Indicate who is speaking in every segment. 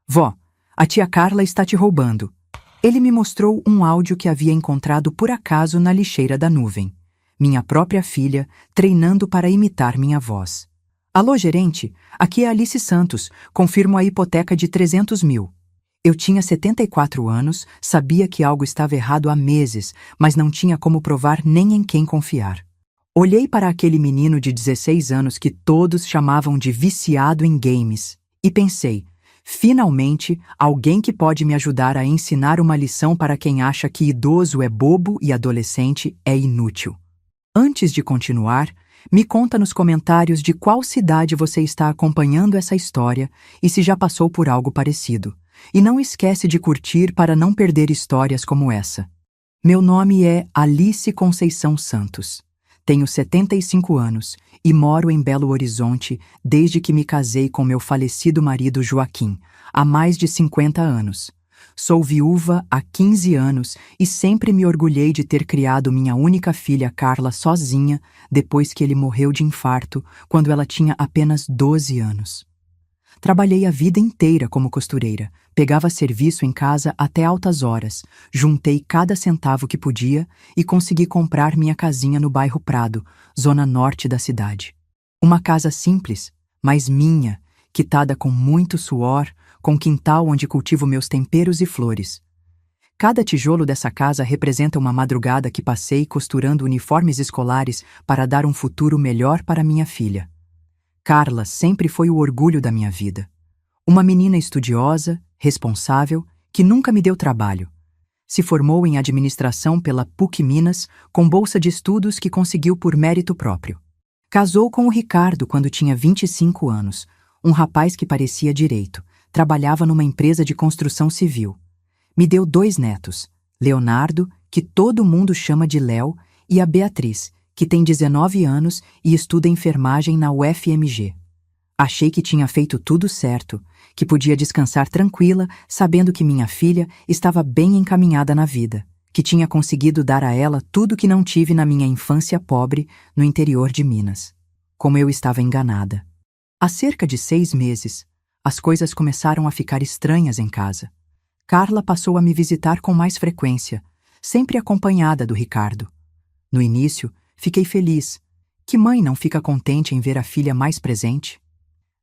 Speaker 1: Vó, a tia Carla está te roubando. Ele me mostrou um áudio que havia encontrado por acaso na lixeira da nuvem. Minha própria filha, treinando para imitar minha voz. Alô, gerente, aqui é Alice Santos, confirmo a hipoteca de 300 mil. Eu tinha 74 anos, sabia que algo estava errado há meses, mas não tinha como provar nem em quem confiar. Olhei para aquele menino de 16 anos que todos chamavam de viciado em games e pensei, finalmente, alguém que pode me ajudar a ensinar uma lição para quem acha que idoso é bobo e adolescente é inútil. Antes de continuar, me conta nos comentários de qual cidade você está acompanhando essa história e se já passou por algo parecido. E não esquece de curtir para não perder histórias como essa. Meu nome é Alice Conceição Santos. Tenho 75 anos e moro em Belo Horizonte desde que me casei com meu falecido marido Joaquim, há mais de 50 anos. Sou viúva há 15 anos e sempre me orgulhei de ter criado minha única filha Carla sozinha depois que ele morreu de infarto quando ela tinha apenas 12 anos. Trabalhei a vida inteira como costureira, pegava serviço em casa até altas horas, juntei cada centavo que podia e consegui comprar minha casinha no bairro Prado, zona norte da cidade. Uma casa simples, mas minha, quitada com muito suor, com quintal onde cultivo meus temperos e flores. Cada tijolo dessa casa representa uma madrugada que passei costurando uniformes escolares para dar um futuro melhor para minha filha. Carla sempre foi o orgulho da minha vida. Uma menina estudiosa, responsável, que nunca me deu trabalho. Se formou em administração pela PUC Minas, com bolsa de estudos que conseguiu por mérito próprio. Casou com o Ricardo quando tinha 25 anos, um rapaz que parecia direito, trabalhava numa empresa de construção civil. Me deu 2 netos, Leonardo, que todo mundo chama de Léo, e a Beatriz, que tem 19 anos e estuda enfermagem na UFMG. Achei que tinha feito tudo certo, que podia descansar tranquila, sabendo que minha filha estava bem encaminhada na vida, que tinha conseguido dar a ela tudo que não tive na minha infância pobre no interior de Minas. Como eu estava enganada. Há cerca de 6 meses, as coisas começaram a ficar estranhas em casa. Carla passou a me visitar com mais frequência, sempre acompanhada do Ricardo. No início, fiquei feliz. Que mãe não fica contente em ver a filha mais presente?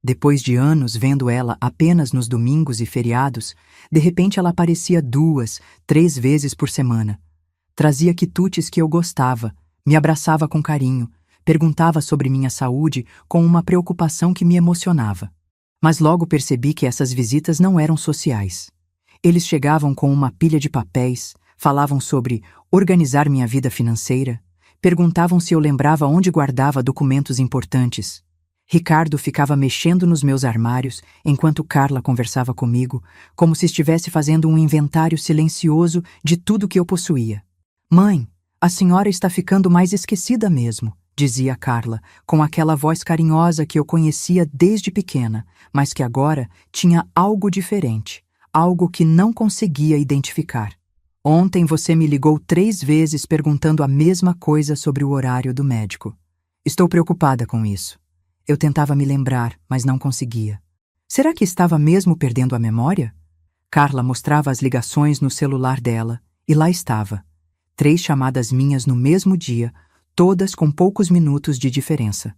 Speaker 1: Depois de anos vendo ela apenas nos domingos e feriados, de repente ela aparecia 2, 3 vezes por semana. Trazia quitutes que eu gostava, me abraçava com carinho, perguntava sobre minha saúde com uma preocupação que me emocionava. Mas logo percebi que essas visitas não eram sociais. Eles chegavam com uma pilha de papéis, falavam sobre organizar minha vida financeira, perguntavam se eu lembrava onde guardava documentos importantes. Ricardo ficava mexendo nos meus armários enquanto Carla conversava comigo, como se estivesse fazendo um inventário silencioso de tudo que eu possuía. Mãe, a senhora está ficando mais esquecida mesmo, dizia Carla, com aquela voz carinhosa que eu conhecia desde pequena, mas que agora tinha algo diferente, algo que não conseguia identificar. Ontem você me ligou 3 vezes perguntando a mesma coisa sobre o horário do médico. Estou preocupada com isso. Eu tentava me lembrar, mas não conseguia. Será que estava mesmo perdendo a memória? Carla mostrava as ligações no celular dela, e lá estava. 3 chamadas minhas no mesmo dia, todas com poucos minutos de diferença.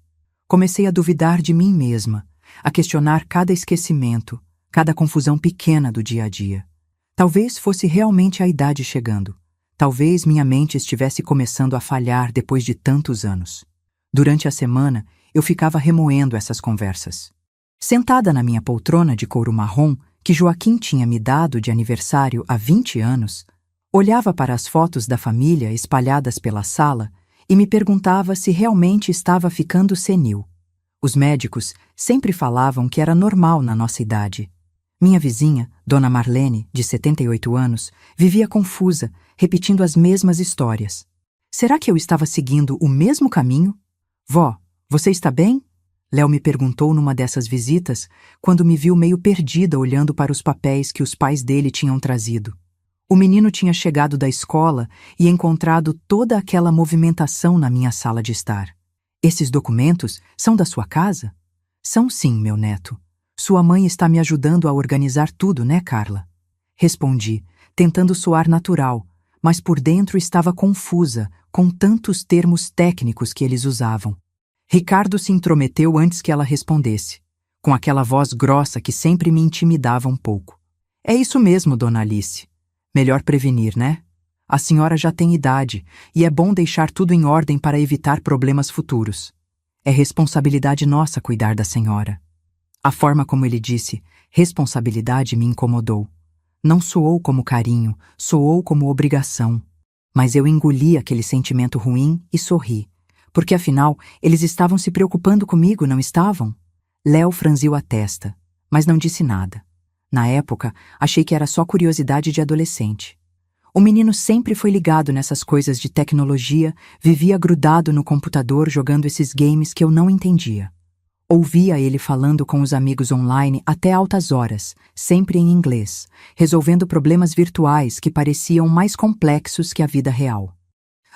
Speaker 1: Comecei a duvidar de mim mesma, a questionar cada esquecimento, cada confusão pequena do dia a dia. Talvez fosse realmente a idade chegando. Talvez minha mente estivesse começando a falhar depois de tantos anos. Durante a semana, eu ficava remoendo essas conversas. Sentada na minha poltrona de couro marrom, que Joaquim tinha me dado de aniversário há 20 anos, olhava para as fotos da família espalhadas pela sala e me perguntava se realmente estava ficando senil. Os médicos sempre falavam que era normal na nossa idade. Minha vizinha, Dona Marlene, de 78 anos, vivia confusa, repetindo as mesmas histórias. Será que eu estava seguindo o mesmo caminho? Vó, você está bem? Léo me perguntou numa dessas visitas, quando me viu meio perdida olhando para os papéis que os pais dele tinham trazido. O menino tinha chegado da escola e encontrado toda aquela movimentação na minha sala de estar. Esses documentos são da sua casa? São sim, meu neto. Sua mãe está me ajudando a organizar tudo, né, Carla? Respondi, tentando soar natural, mas por dentro estava confusa, com tantos termos técnicos que eles usavam. Ricardo se intrometeu antes que ela respondesse, com aquela voz grossa que sempre me intimidava um pouco. É isso mesmo, dona Alice. Melhor prevenir, né? A senhora já tem idade e é bom deixar tudo em ordem para evitar problemas futuros. É responsabilidade nossa cuidar da senhora. A forma como ele disse responsabilidade me incomodou. Não soou como carinho, soou como obrigação. Mas eu engoli aquele sentimento ruim e sorri. Porque afinal, eles estavam se preocupando comigo, não estavam? Léo franziu a testa, mas não disse nada. Na época, achei que era só curiosidade de adolescente. O menino sempre foi ligado nessas coisas de tecnologia, vivia grudado no computador jogando esses games que eu não entendia. Ouvia ele falando com os amigos online até altas horas, sempre em inglês, resolvendo problemas virtuais que pareciam mais complexos que a vida real.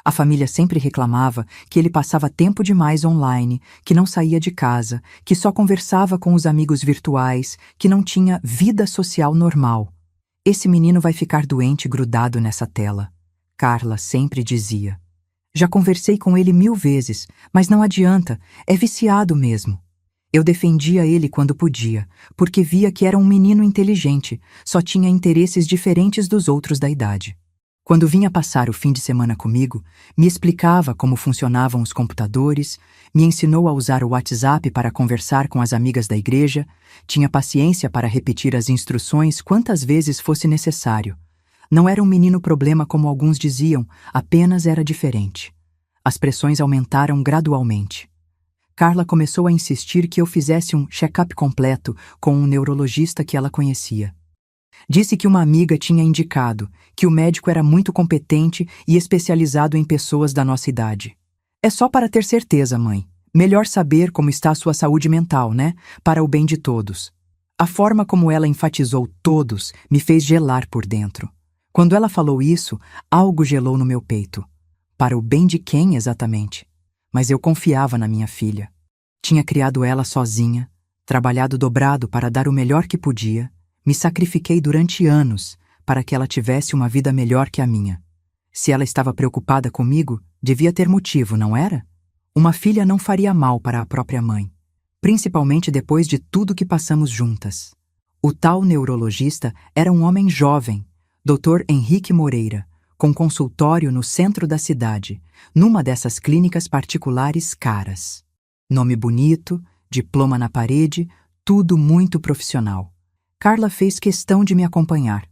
Speaker 1: A família sempre reclamava que ele passava tempo demais online, que não saía de casa, que só conversava com os amigos virtuais, que não tinha vida social normal. Esse menino vai ficar doente grudado nessa tela. Carla sempre dizia. Já conversei com ele 1000 vezes, mas não adianta, é viciado mesmo. Eu defendia ele quando podia, porque via que era um menino inteligente, só tinha interesses diferentes dos outros da idade. Quando vinha passar o fim de semana comigo, me explicava como funcionavam os computadores, me ensinou a usar o WhatsApp para conversar com as amigas da igreja, tinha paciência para repetir as instruções quantas vezes fosse necessário. Não era um menino problema como alguns diziam, apenas era diferente. As pressões aumentaram gradualmente. Carla começou a insistir que eu fizesse um check-up completo com um neurologista que ela conhecia. Disse que uma amiga tinha indicado, que o médico era muito competente e especializado em pessoas da nossa idade. É só para ter certeza, mãe. Melhor saber como está a sua saúde mental, né? Para o bem de todos. A forma como ela enfatizou todos me fez gelar por dentro. Quando ela falou isso, algo gelou no meu peito. Para o bem de quem exatamente? Mas eu confiava na minha filha. Tinha criado ela sozinha, trabalhado dobrado para dar o melhor que podia. Me sacrifiquei durante anos para que ela tivesse uma vida melhor que a minha. Se ela estava preocupada comigo, devia ter motivo, não era? Uma filha não faria mal para a própria mãe, principalmente depois de tudo que passamos juntas. O tal neurologista era um homem jovem, Dr. Henrique Moreira, com consultório no centro da cidade, numa dessas clínicas particulares caras. Nome bonito, diploma na parede, tudo muito profissional. Carla fez questão de me acompanhar.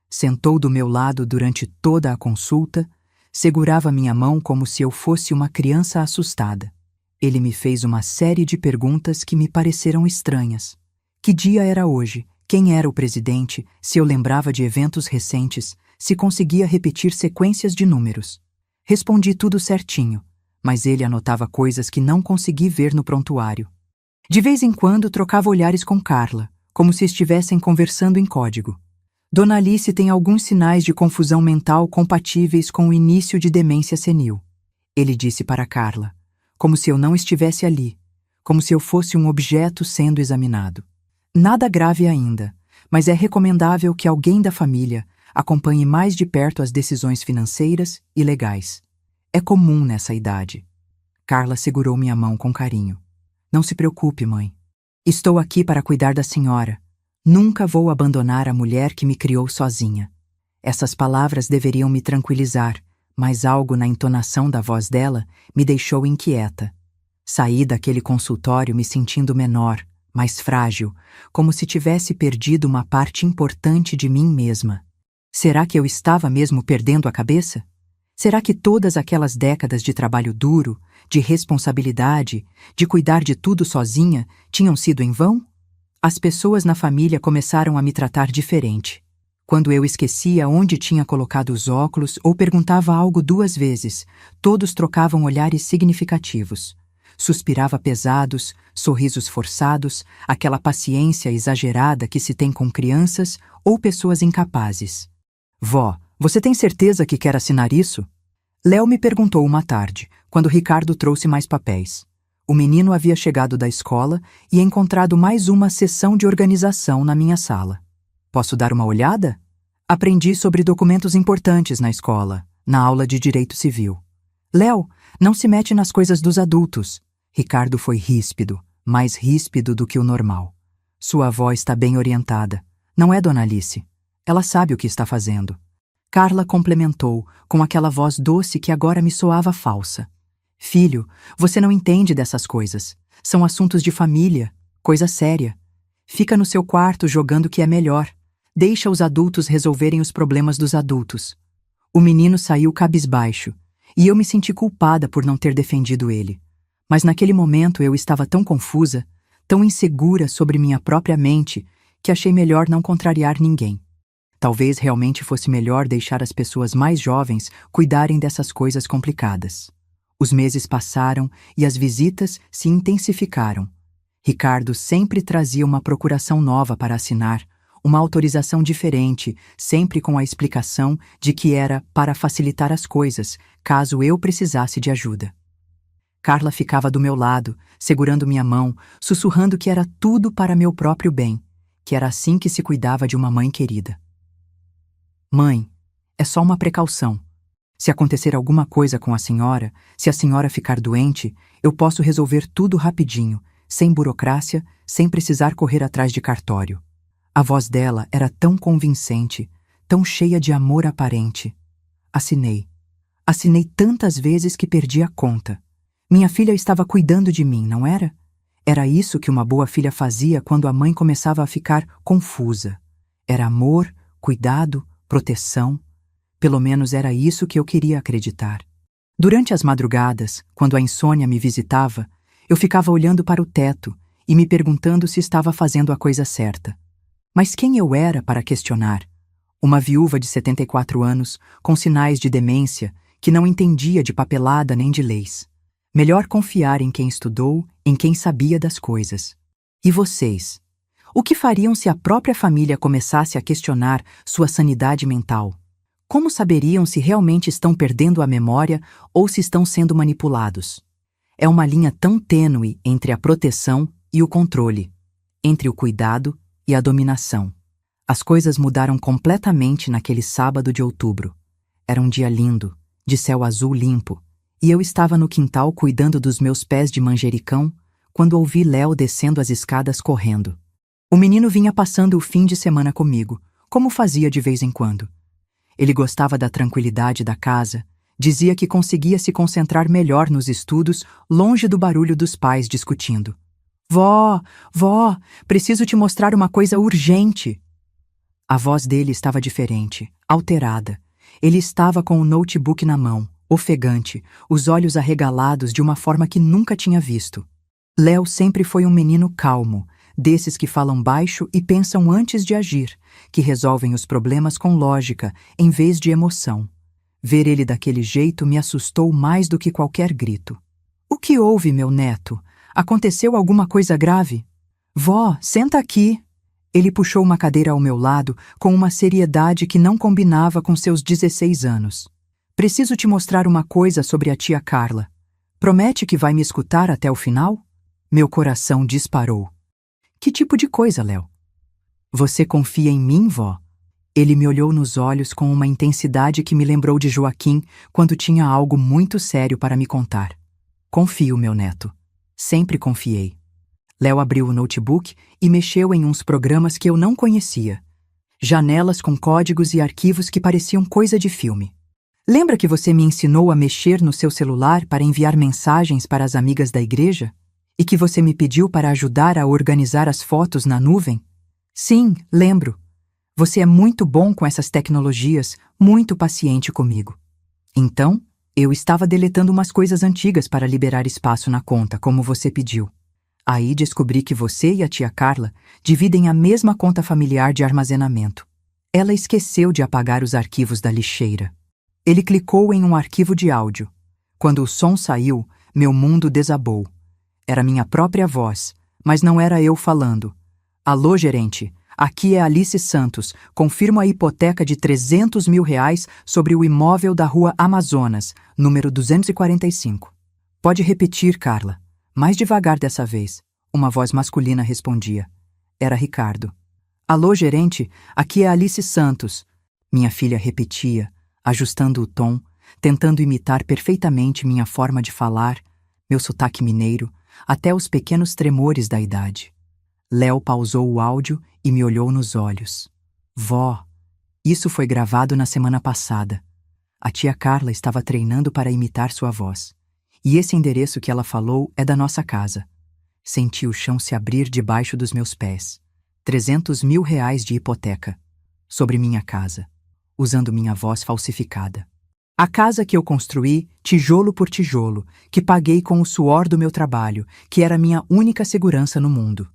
Speaker 1: Sentou do meu lado durante toda a consulta, segurava minha mão como se eu fosse uma criança assustada. Ele me fez uma série de perguntas que me pareceram estranhas. Que dia era hoje? Quem era o presidente? Se eu lembrava de eventos recentes? Se conseguia repetir sequências de números? Respondi tudo certinho, mas ele anotava coisas que não consegui ver no prontuário. De vez em quando trocava olhares com Carla, como se estivessem conversando em código. Dona Alice tem alguns sinais de confusão mental compatíveis com o início de demência senil. Ele disse para Carla, como se eu não estivesse ali, como se eu fosse um objeto sendo examinado. Nada grave ainda, mas é recomendável que alguém da família acompanhe mais de perto as decisões financeiras e legais. É comum nessa idade. Carla segurou minha mão com carinho. Não se preocupe, mãe. Estou aqui para cuidar da senhora. Nunca vou abandonar a mulher que me criou sozinha. Essas palavras deveriam me tranquilizar, mas algo na entonação da voz dela me deixou inquieta. Saí daquele consultório me sentindo menor, mais frágil, como se tivesse perdido uma parte importante de mim mesma. Será que eu estava mesmo perdendo a cabeça? Será que todas aquelas décadas de trabalho duro, de responsabilidade, de cuidar de tudo sozinha, tinham sido em vão? As pessoas na família começaram a me tratar diferente. Quando eu esquecia onde tinha colocado os óculos ou perguntava algo 2 vezes, todos trocavam olhares significativos. Suspirava pesados, sorrisos forçados, aquela paciência exagerada que se tem com crianças ou pessoas incapazes. Vó, você tem certeza que quer assinar isso? Léo me perguntou uma tarde, quando Ricardo trouxe mais papéis. O menino havia chegado da escola e encontrado mais uma sessão de organização na minha sala. Posso dar uma olhada? Aprendi sobre documentos importantes na escola, na aula de Direito Civil. Léo, não se mete nas coisas dos adultos. Ricardo foi ríspido, mais ríspido do que o normal. Sua avó está bem orientada. Não é Dona Alice. Ela sabe o que está fazendo. Carla complementou, com aquela voz doce que agora me soava falsa. Filho, você não entende dessas coisas. São assuntos de família, coisa séria. Fica no seu quarto jogando o que é melhor. Deixa os adultos resolverem os problemas dos adultos. O menino saiu cabisbaixo, e eu me senti culpada por não ter defendido ele. Mas naquele momento eu estava tão confusa, tão insegura sobre minha própria mente, que achei melhor não contrariar ninguém. Talvez realmente fosse melhor deixar as pessoas mais jovens cuidarem dessas coisas complicadas. Os meses passaram e as visitas se intensificaram. Ricardo sempre trazia uma procuração nova para assinar, uma autorização diferente, sempre com a explicação de que era para facilitar as coisas, caso eu precisasse de ajuda. Carla ficava do meu lado, segurando minha mão, sussurrando que era tudo para meu próprio bem, que era assim que se cuidava de uma mãe querida. Mãe, é só uma precaução. Se acontecer alguma coisa com a senhora, se a senhora ficar doente, eu posso resolver tudo rapidinho, sem burocracia, sem precisar correr atrás de cartório. A voz dela era tão convincente, tão cheia de amor aparente. Assinei. Assinei tantas vezes que perdi a conta. Minha filha estava cuidando de mim, não era? Era isso que uma boa filha fazia quando a mãe começava a ficar confusa. Era amor, cuidado, proteção. Pelo menos era isso que eu queria acreditar. Durante as madrugadas, quando a insônia me visitava, eu ficava olhando para o teto e me perguntando se estava fazendo a coisa certa. Mas quem eu era para questionar? Uma viúva de 74 anos, com sinais de demência, que não entendia de papelada nem de leis. Melhor confiar em quem estudou, em quem sabia das coisas. E vocês? O que fariam se a própria família começasse a questionar sua sanidade mental? Como saberiam se realmente estão perdendo a memória ou se estão sendo manipulados? É uma linha tão tênue entre a proteção e o controle, entre o cuidado e a dominação. As coisas mudaram completamente naquele sábado de outubro. Era um dia lindo, de céu azul limpo, e eu estava no quintal cuidando dos meus pés de manjericão quando ouvi Léo descendo as escadas correndo. O menino vinha passando o fim de semana comigo, como fazia de vez em quando. Ele gostava da tranquilidade da casa, dizia que conseguia se concentrar melhor nos estudos, longe do barulho dos pais discutindo. Vó, preciso te mostrar uma coisa urgente. A voz dele estava diferente, alterada. Ele estava com o notebook na mão, ofegante, os olhos arregalados de uma forma que nunca tinha visto. Léo sempre foi um menino calmo, desses que falam baixo e pensam antes de agir, que resolvem os problemas com lógica, em vez de emoção. Ver ele daquele jeito me assustou mais do que qualquer grito. O que houve, meu neto? Aconteceu alguma coisa grave? Vó, senta aqui. Ele puxou uma cadeira ao meu lado com uma seriedade que não combinava com seus 16 anos. Preciso te mostrar uma coisa sobre a tia Carla. Promete que vai me escutar até o final? Meu coração disparou. Que tipo de coisa, Léo? Você confia em mim, vó? Ele me olhou nos olhos com uma intensidade que me lembrou de Joaquim quando tinha algo muito sério para me contar. Confio, meu neto. Sempre confiei. Léo abriu o notebook e mexeu em uns programas que eu não conhecia. Janelas com códigos e arquivos que pareciam coisa de filme. Lembra que você me ensinou a mexer no seu celular para enviar mensagens para as amigas da igreja? E que você me pediu para ajudar a organizar as fotos na nuvem? Sim, lembro. Você é muito bom com essas tecnologias, muito paciente comigo. Então, eu estava deletando umas coisas antigas para liberar espaço na conta, como você pediu. Aí descobri que você e a tia Carla dividem a mesma conta familiar de armazenamento. Ela esqueceu de apagar os arquivos da lixeira. Ele clicou em um arquivo de áudio. Quando o som saiu, meu mundo desabou. Era minha própria voz, mas não era eu falando. Alô, gerente, aqui é Alice Santos. Confirmo a hipoteca de R$300 mil sobre o imóvel da Rua Amazonas, número 245. Pode repetir, Carla. Mais devagar dessa vez, uma voz masculina respondia. Era Ricardo. Alô, gerente, aqui é Alice Santos. Minha filha repetia, ajustando o tom, tentando imitar perfeitamente minha forma de falar, meu sotaque mineiro, até os pequenos tremores da idade. Léo pausou o áudio e me olhou nos olhos. Vó, isso foi gravado na semana passada. A tia Carla estava treinando para imitar sua voz. E esse endereço que ela falou é da nossa casa. Senti o chão se abrir debaixo dos meus pés. 300 mil reais de hipoteca. Sobre minha casa. Usando minha voz falsificada. A casa que eu construí, tijolo por tijolo, que paguei com o suor do meu trabalho, que era minha única segurança no mundo.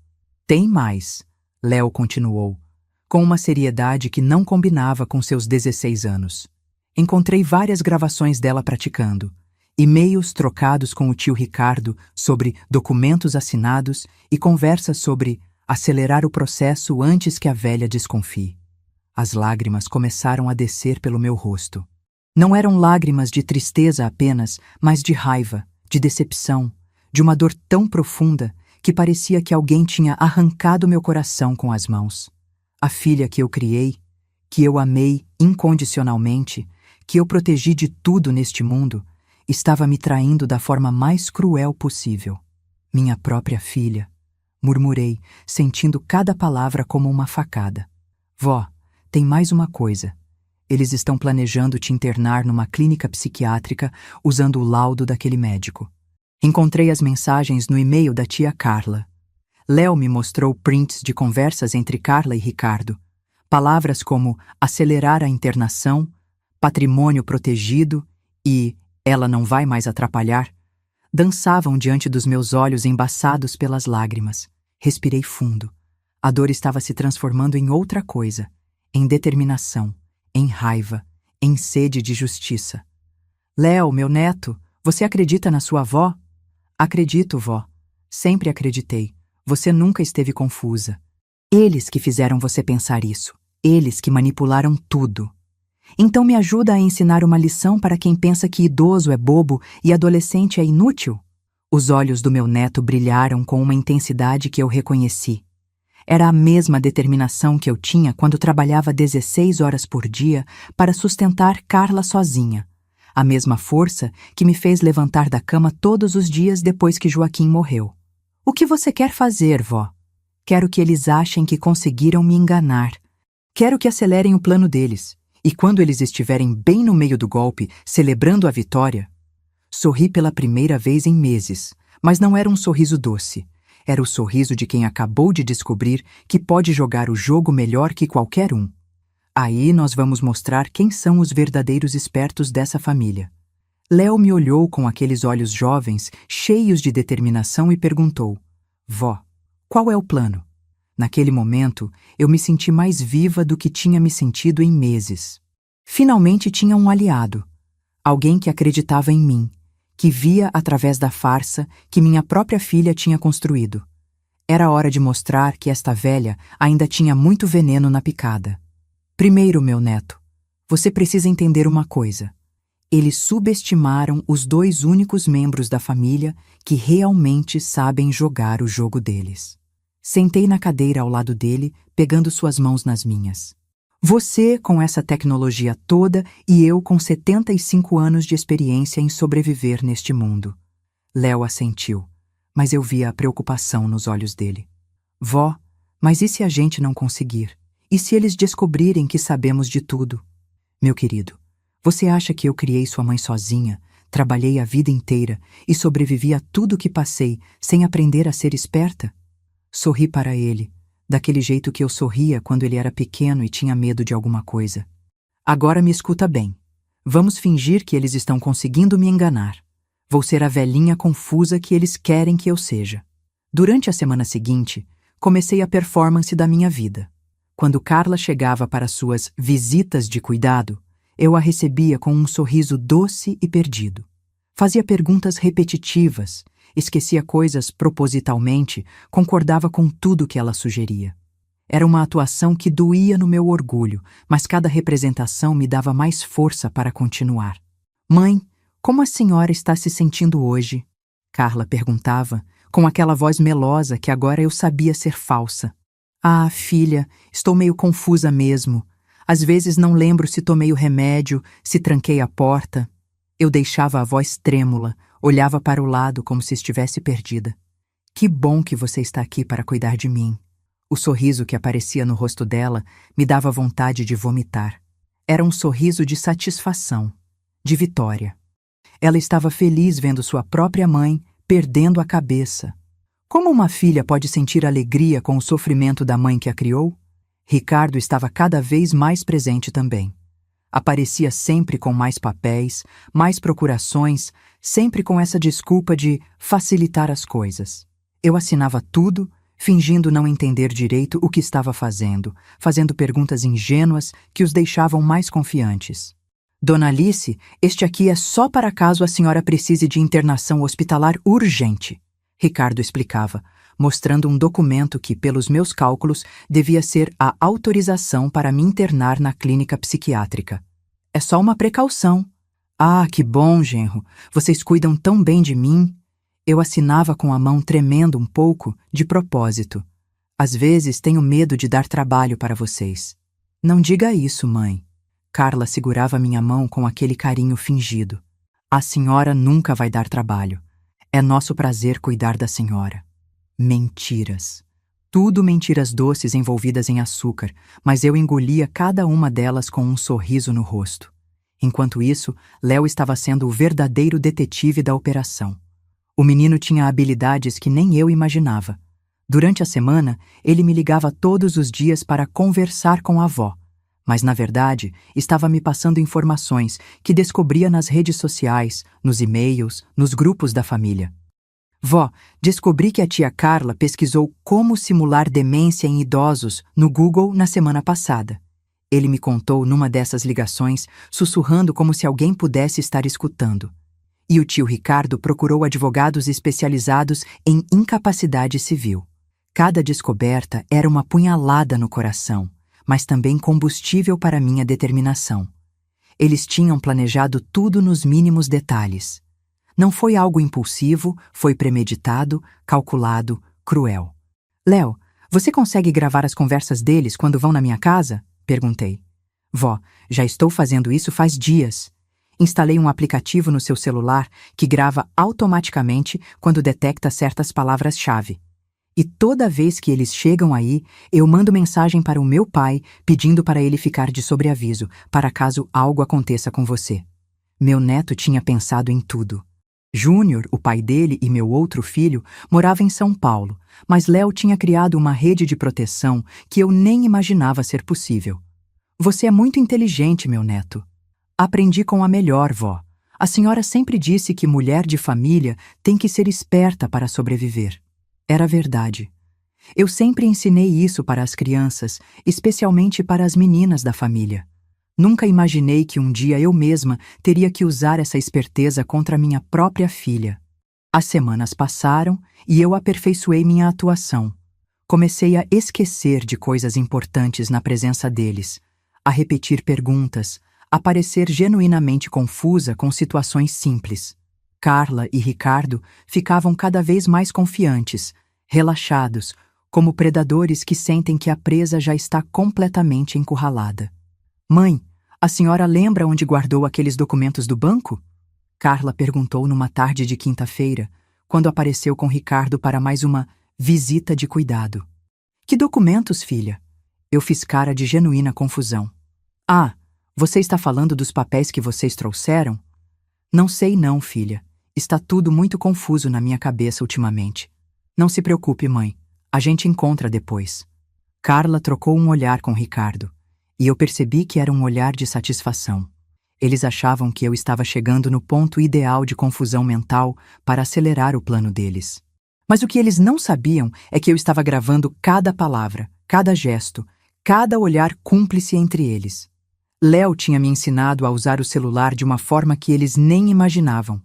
Speaker 1: Tem mais, Léo continuou, com uma seriedade que não combinava com seus 16 anos. Encontrei várias gravações dela praticando, e-mails trocados com o tio Ricardo sobre documentos assinados e conversas sobre acelerar o processo antes que a velha desconfie. As lágrimas começaram a descer pelo meu rosto. Não eram lágrimas de tristeza apenas, mas de raiva, de decepção, de uma dor tão profunda que parecia que alguém tinha arrancado meu coração com as mãos. A filha que eu criei, que eu amei incondicionalmente, que eu protegi de tudo neste mundo, estava me traindo da forma mais cruel possível. Minha própria filha, murmurei, sentindo cada palavra como uma facada. Vó, tem mais uma coisa. Eles estão planejando te internar numa clínica psiquiátrica usando o laudo daquele médico. Encontrei as mensagens no e-mail da tia Carla. Léo me mostrou prints de conversas entre Carla e Ricardo. Palavras como acelerar a internação, patrimônio protegido e ela não vai mais atrapalhar, dançavam diante dos meus olhos embaçados pelas lágrimas. Respirei fundo. A dor estava se transformando em outra coisa, em determinação, em raiva, em sede de justiça. Léo, meu neto, você acredita na sua avó? Acredito, vó. Sempre acreditei. Você nunca esteve confusa. Eles que fizeram você pensar isso. Eles que manipularam tudo. Então me ajuda a ensinar uma lição para quem pensa que idoso é bobo e adolescente é inútil? Os olhos do meu neto brilharam com uma intensidade que eu reconheci. Era a mesma determinação que eu tinha quando trabalhava 16 horas por dia para sustentar Carla sozinha. A mesma força que me fez levantar da cama todos os dias depois que Joaquim morreu. O que você quer fazer, vó? Quero que eles achem que conseguiram me enganar. Quero que acelerem o plano deles. E quando eles estiverem bem no meio do golpe, celebrando a vitória... Sorri pela primeira vez em meses, mas não era um sorriso doce. Era o sorriso de quem acabou de descobrir que pode jogar o jogo melhor que qualquer um. Aí nós vamos mostrar quem são os verdadeiros espertos dessa família. Léo me olhou com aqueles olhos jovens, cheios de determinação e perguntou: Vó, qual é o plano? Naquele momento, eu me senti mais viva do que tinha me sentido em meses. Finalmente tinha um aliado. Alguém que acreditava em mim, que via através da farsa que minha própria filha tinha construído. Era hora de mostrar que esta velha ainda tinha muito veneno na picada. Primeiro, meu neto, você precisa entender uma coisa. Eles subestimaram os 2 únicos membros da família que realmente sabem jogar o jogo deles. Sentei na cadeira ao lado dele, pegando suas mãos nas minhas. Você com essa tecnologia toda e eu com 75 anos de experiência em sobreviver neste mundo. Léo assentiu, mas eu via a preocupação nos olhos dele. Vó, mas e se a gente não conseguir? E se eles descobrirem que sabemos de tudo? Meu querido, você acha que eu criei sua mãe sozinha, trabalhei a vida inteira e sobrevivi a tudo que passei sem aprender a ser esperta? Sorri para ele, daquele jeito que eu sorria quando ele era pequeno e tinha medo de alguma coisa. Agora me escuta bem. Vamos fingir que eles estão conseguindo me enganar. Vou ser a velhinha confusa que eles querem que eu seja. Durante a semana seguinte, comecei a performance da minha vida. Quando Carla chegava para suas visitas de cuidado, eu a recebia com um sorriso doce e perdido. Fazia perguntas repetitivas, esquecia coisas propositalmente, concordava com tudo que ela sugeria. Era uma atuação que doía no meu orgulho, mas cada representação me dava mais força para continuar. Mãe, como a senhora está se sentindo hoje? Carla perguntava, com aquela voz melosa que agora eu sabia ser falsa. Ah, filha, estou meio confusa mesmo. Às vezes não lembro se tomei o remédio, se tranquei a porta. Eu deixava a voz trêmula, olhava para o lado como se estivesse perdida. Que bom que você está aqui para cuidar de mim. O sorriso que aparecia no rosto dela me dava vontade de vomitar. Era um sorriso de satisfação, de vitória. Ela estava feliz vendo sua própria mãe perdendo a cabeça. Como uma filha pode sentir alegria com o sofrimento da mãe que a criou? Ricardo estava cada vez mais presente também. Aparecia sempre com mais papéis, mais procurações, sempre com essa desculpa de facilitar as coisas. Eu assinava tudo, fingindo não entender direito o que estava fazendo perguntas ingênuas que os deixavam mais confiantes. Dona Alice, este aqui é só para caso a senhora precise de internação hospitalar urgente, Ricardo explicava, mostrando um documento que, pelos meus cálculos, devia ser a autorização para me internar na clínica psiquiátrica. É só uma precaução. Ah, que bom, genro. Vocês cuidam tão bem de mim. Eu assinava com a mão tremendo um pouco, de propósito. Às vezes tenho medo de dar trabalho para vocês. Não diga isso, mãe. Carla segurava minha mão com aquele carinho fingido. A senhora nunca vai dar trabalho. É nosso prazer cuidar da senhora. Mentiras. Tudo mentiras doces envolvidas em açúcar, mas eu engolia cada uma delas com um sorriso no rosto. Enquanto isso, Léo estava sendo o verdadeiro detetive da operação. O menino tinha habilidades que nem eu imaginava. Durante a semana, ele me ligava todos os dias para conversar com a avó, mas, na verdade, estava me passando informações que descobria nas redes sociais, nos e-mails, nos grupos da família. Vó, descobri que a tia Carla pesquisou como simular demência em idosos no Google na semana passada. Ele me contou numa dessas ligações, sussurrando como se alguém pudesse estar escutando. E o tio Ricardo procurou advogados especializados em incapacidade civil. Cada descoberta era uma punhalada no coração, mas também combustível para minha determinação. Eles tinham planejado tudo nos mínimos detalhes. Não foi algo impulsivo, foi premeditado, calculado, cruel. Léo, você consegue gravar as conversas deles quando vão na minha casa? Perguntei. Vó, já estou fazendo isso faz dias. Instalei um aplicativo no seu celular que grava automaticamente quando detecta certas palavras-chave. E toda vez que eles chegam aí, eu mando mensagem para o meu pai pedindo para ele ficar de sobreaviso, para caso algo aconteça com você. Meu neto tinha pensado em tudo. Júnior, o pai dele e meu outro filho, morava em São Paulo, mas Léo tinha criado uma rede de proteção que eu nem imaginava ser possível. Você é muito inteligente, meu neto. Aprendi com a melhor, vó. A senhora sempre disse que mulher de família tem que ser esperta para sobreviver. Era verdade. Eu sempre ensinei isso para as crianças, especialmente para as meninas da família. Nunca imaginei que um dia eu mesma teria que usar essa esperteza contra minha própria filha. As semanas passaram e eu aperfeiçoei minha atuação. Comecei a esquecer de coisas importantes na presença deles, a repetir perguntas, a parecer genuinamente confusa com situações simples. Carla e Ricardo ficavam cada vez mais confiantes, relaxados, como predadores que sentem que a presa já está completamente encurralada. Mãe, a senhora lembra onde guardou aqueles documentos do banco? Carla perguntou numa tarde de quinta-feira, quando apareceu com Ricardo para mais uma visita de cuidado. Que documentos, filha? Eu fiz cara de genuína confusão. Ah, você está falando dos papéis que vocês trouxeram? Não sei não, filha. Está tudo muito confuso na minha cabeça ultimamente. Não se preocupe, mãe. A gente encontra depois. Carla trocou um olhar com Ricardo, e eu percebi que era um olhar de satisfação. Eles achavam que eu estava chegando no ponto ideal de confusão mental para acelerar o plano deles. Mas o que eles não sabiam é que eu estava gravando cada palavra, cada gesto, cada olhar cúmplice entre eles. Léo tinha me ensinado a usar o celular de uma forma que eles nem imaginavam.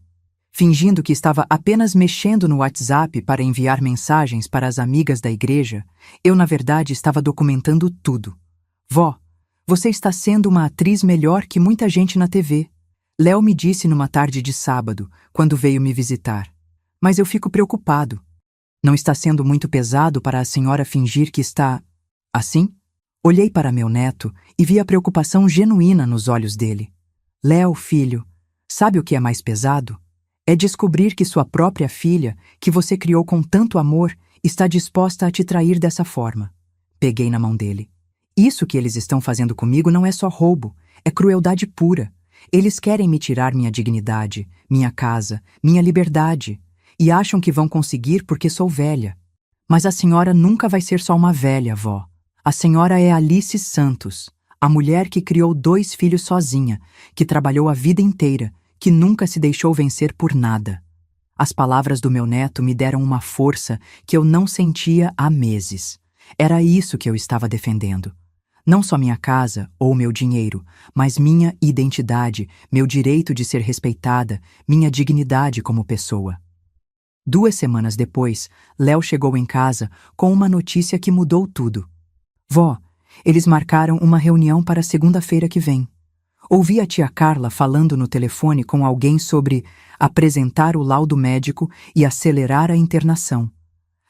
Speaker 1: Fingindo que estava apenas mexendo no WhatsApp para enviar mensagens para as amigas da igreja, eu, na verdade, estava documentando tudo. Vó, você está sendo uma atriz melhor que muita gente na TV. Léo me disse numa tarde de sábado, quando veio me visitar. Mas eu fico preocupado. Não está sendo muito pesado para a senhora fingir que está... assim? Olhei para meu neto e vi a preocupação genuína nos olhos dele. Léo, filho, sabe o que é mais pesado? É descobrir que sua própria filha, que você criou com tanto amor, está disposta a te trair dessa forma. Peguei na mão dele. Isso que eles estão fazendo comigo não é só roubo, é crueldade pura. Eles querem me tirar minha dignidade, minha casa, minha liberdade, e acham que vão conseguir porque sou velha. Mas a senhora nunca vai ser só uma velha, vó. A senhora é Alice Santos, a mulher que criou 2 filhos sozinha, que trabalhou a vida inteira, que nunca se deixou vencer por nada. As palavras do meu neto me deram uma força que eu não sentia há meses. Era isso que eu estava defendendo. Não só minha casa ou meu dinheiro, mas minha identidade, meu direito de ser respeitada, minha dignidade como pessoa. 2 semanas depois, Léo chegou em casa com uma notícia que mudou tudo. Vó, eles marcaram uma reunião para segunda-feira que vem. Ouvi a tia Carla falando no telefone com alguém sobre apresentar o laudo médico e acelerar a internação.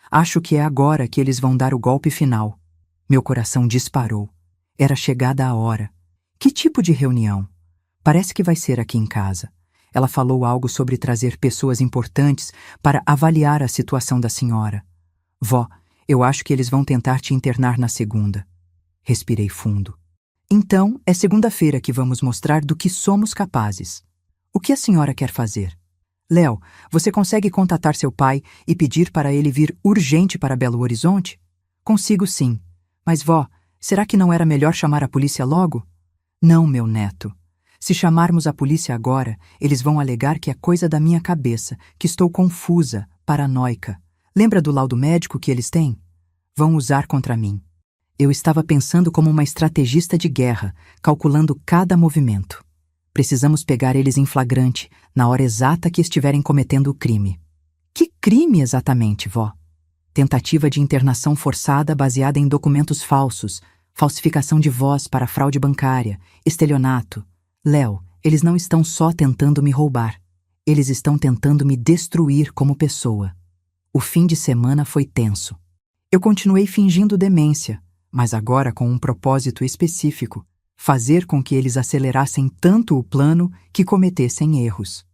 Speaker 1: Acho que é agora que eles vão dar o golpe final. Meu coração disparou. Era chegada a hora. Que tipo de reunião? Parece que vai ser aqui em casa. Ela falou algo sobre trazer pessoas importantes para avaliar a situação da senhora. Vó, eu acho que eles vão tentar te internar na segunda. Respirei fundo. Então, é segunda-feira que vamos mostrar do que somos capazes. O que a senhora quer fazer? Léo, você consegue contatar seu pai e pedir para ele vir urgente para Belo Horizonte? Consigo sim. Mas, vó, será que não era melhor chamar a polícia logo? Não, meu neto. Se chamarmos a polícia agora, eles vão alegar que é coisa da minha cabeça, que estou confusa, paranoica. Lembra do laudo médico que eles têm? Vão usar contra mim. Eu estava pensando como uma estrategista de guerra, calculando cada movimento. Precisamos pegar eles em flagrante, na hora exata que estiverem cometendo o crime. Que crime exatamente, vó? Tentativa de internação forçada baseada em documentos falsos, falsificação de voz para fraude bancária, estelionato. Léo, eles não estão só tentando me roubar. Eles estão tentando me destruir como pessoa. O fim de semana foi tenso. Eu continuei fingindo demência, mas agora com um propósito específico, fazer com que eles acelerassem tanto o plano que cometessem erros.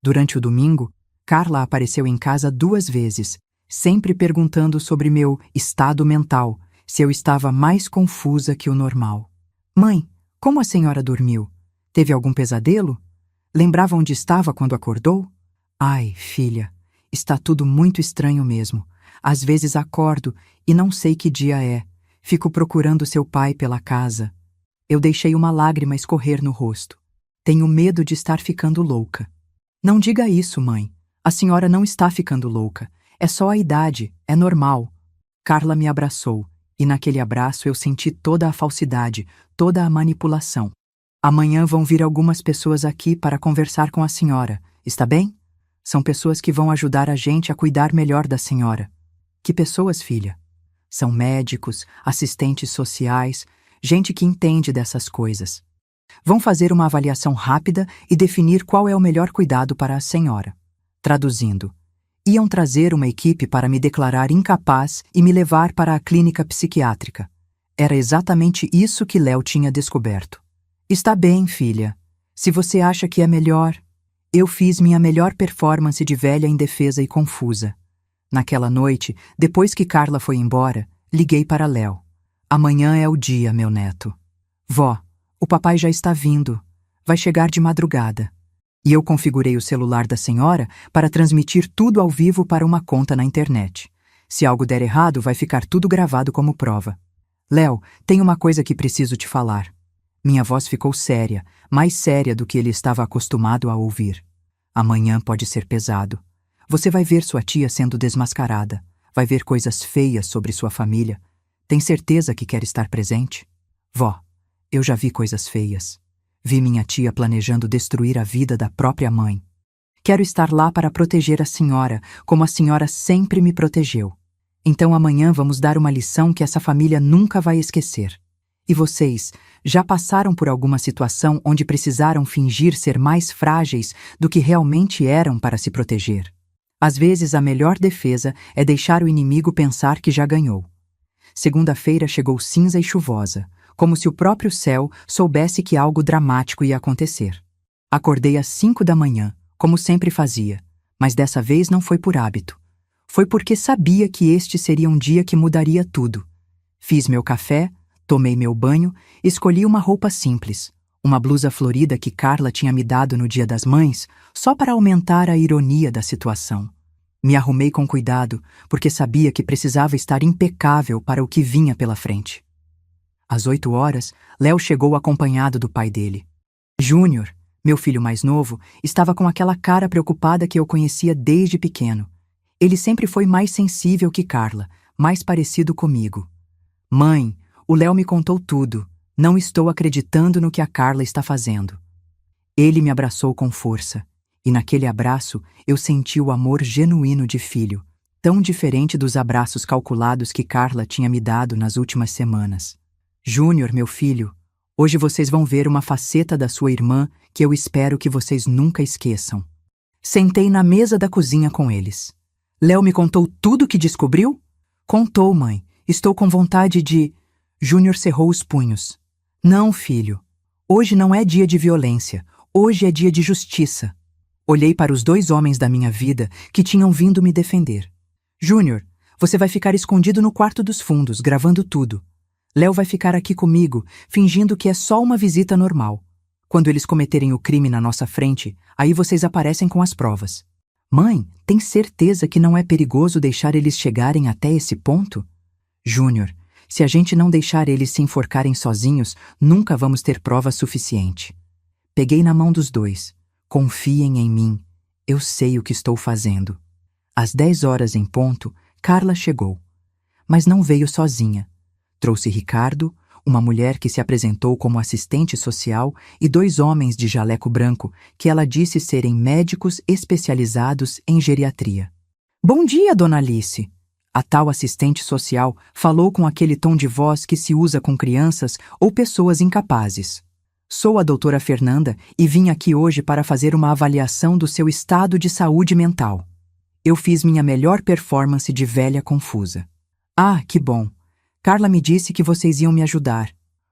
Speaker 1: Durante o domingo, Carla apareceu em casa 2 vezes, sempre perguntando sobre meu estado mental, se eu estava mais confusa que o normal. Mãe, como a senhora dormiu? Teve algum pesadelo? Lembrava onde estava quando acordou? Ai, filha, está tudo muito estranho mesmo. Às vezes acordo e não sei que dia é. Fico procurando seu pai pela casa. Eu deixei uma lágrima escorrer no rosto. Tenho medo de estar ficando louca. Não diga isso, mãe. A senhora não está ficando louca. É só a idade, é normal. Carla me abraçou, e naquele abraço eu senti toda a falsidade, toda a manipulação. Amanhã vão vir algumas pessoas aqui para conversar com a senhora, está bem? São pessoas que vão ajudar a gente a cuidar melhor da senhora. Que pessoas, filha? São médicos, assistentes sociais, gente que entende dessas coisas. Vão fazer uma avaliação rápida e definir qual é o melhor cuidado para a senhora. Traduzindo, iam trazer uma equipe para me declarar incapaz e me levar para a clínica psiquiátrica. Era exatamente isso que Léo tinha descoberto. Está bem, filha. Se você acha que é melhor... Eu fiz minha melhor performance de velha indefesa e confusa. Naquela noite, depois que Carla foi embora, liguei para Léo. Amanhã é o dia, meu neto. Vó, o papai já está vindo. Vai chegar de madrugada. E eu configurei o celular da senhora para transmitir tudo ao vivo para uma conta na internet. Se algo der errado, vai ficar tudo gravado como prova. Léo, tem uma coisa que preciso te falar. Minha voz ficou séria, mais séria do que ele estava acostumado a ouvir. Amanhã pode ser pesado. Você vai ver sua tia sendo desmascarada. Vai ver coisas feias sobre sua família. Tem certeza que quer estar presente? Vó, eu já vi coisas feias. Vi minha tia planejando destruir a vida da própria mãe. Quero estar lá para proteger a senhora, como a senhora sempre me protegeu. Então amanhã vamos dar uma lição que essa família nunca vai esquecer. E vocês já passaram por alguma situação onde precisaram fingir ser mais frágeis do que realmente eram para se proteger? Às vezes, a melhor defesa é deixar o inimigo pensar que já ganhou. Segunda-feira chegou cinza e chuvosa, como se o próprio céu soubesse que algo dramático ia acontecer. Acordei às 5 da manhã, como sempre fazia, mas dessa vez não foi por hábito. Foi porque sabia que este seria um dia que mudaria tudo. Fiz meu café, tomei meu banho, escolhi uma roupa simples, uma blusa florida que Carla tinha me dado no Dia das Mães, só para aumentar a ironia da situação. Me arrumei com cuidado, porque sabia que precisava estar impecável para o que vinha pela frente. Às 8 horas, Léo chegou acompanhado do pai dele. Júnior, meu filho mais novo, estava com aquela cara preocupada que eu conhecia desde pequeno. Ele sempre foi mais sensível que Carla, mais parecido comigo. Mãe, o Léo me contou tudo. Não estou acreditando no que a Carla está fazendo. Ele me abraçou com força, e naquele abraço eu senti o amor genuíno de filho, tão diferente dos abraços calculados que Carla tinha me dado nas últimas semanas. Júnior, meu filho, hoje vocês vão ver uma faceta da sua irmã que eu espero que vocês nunca esqueçam. Sentei na mesa da cozinha com eles. Léo me contou tudo o que descobriu? Contou, mãe. Estou com vontade de... Júnior cerrou os punhos. Não, filho. Hoje não é dia de violência. Hoje é dia de justiça. Olhei para os 2 homens da minha vida que tinham vindo me defender. Júnior, você vai ficar escondido no quarto dos fundos, gravando tudo. Léo vai ficar aqui comigo, fingindo que é só uma visita normal. Quando eles cometerem o crime na nossa frente, aí vocês aparecem com as provas. Mãe, tem certeza que não é perigoso deixar eles chegarem até esse ponto? Júnior, se a gente não deixar eles se enforcarem sozinhos, nunca vamos ter prova suficiente. Peguei na mão dos 2. Confiem em mim. Eu sei o que estou fazendo. Às 10 horas em ponto, Carla chegou. Mas não veio sozinha. Trouxe Ricardo, uma mulher que se apresentou como assistente social, e 2 homens de jaleco branco que ela disse serem médicos especializados em geriatria. Bom dia, dona Alice. A tal assistente social falou com aquele tom de voz que se usa com crianças ou pessoas incapazes. Sou a doutora Fernanda e vim aqui hoje para fazer uma avaliação do seu estado de saúde mental. Eu fiz minha melhor performance de velha confusa. Ah, que bom. Carla me disse que vocês iam me ajudar.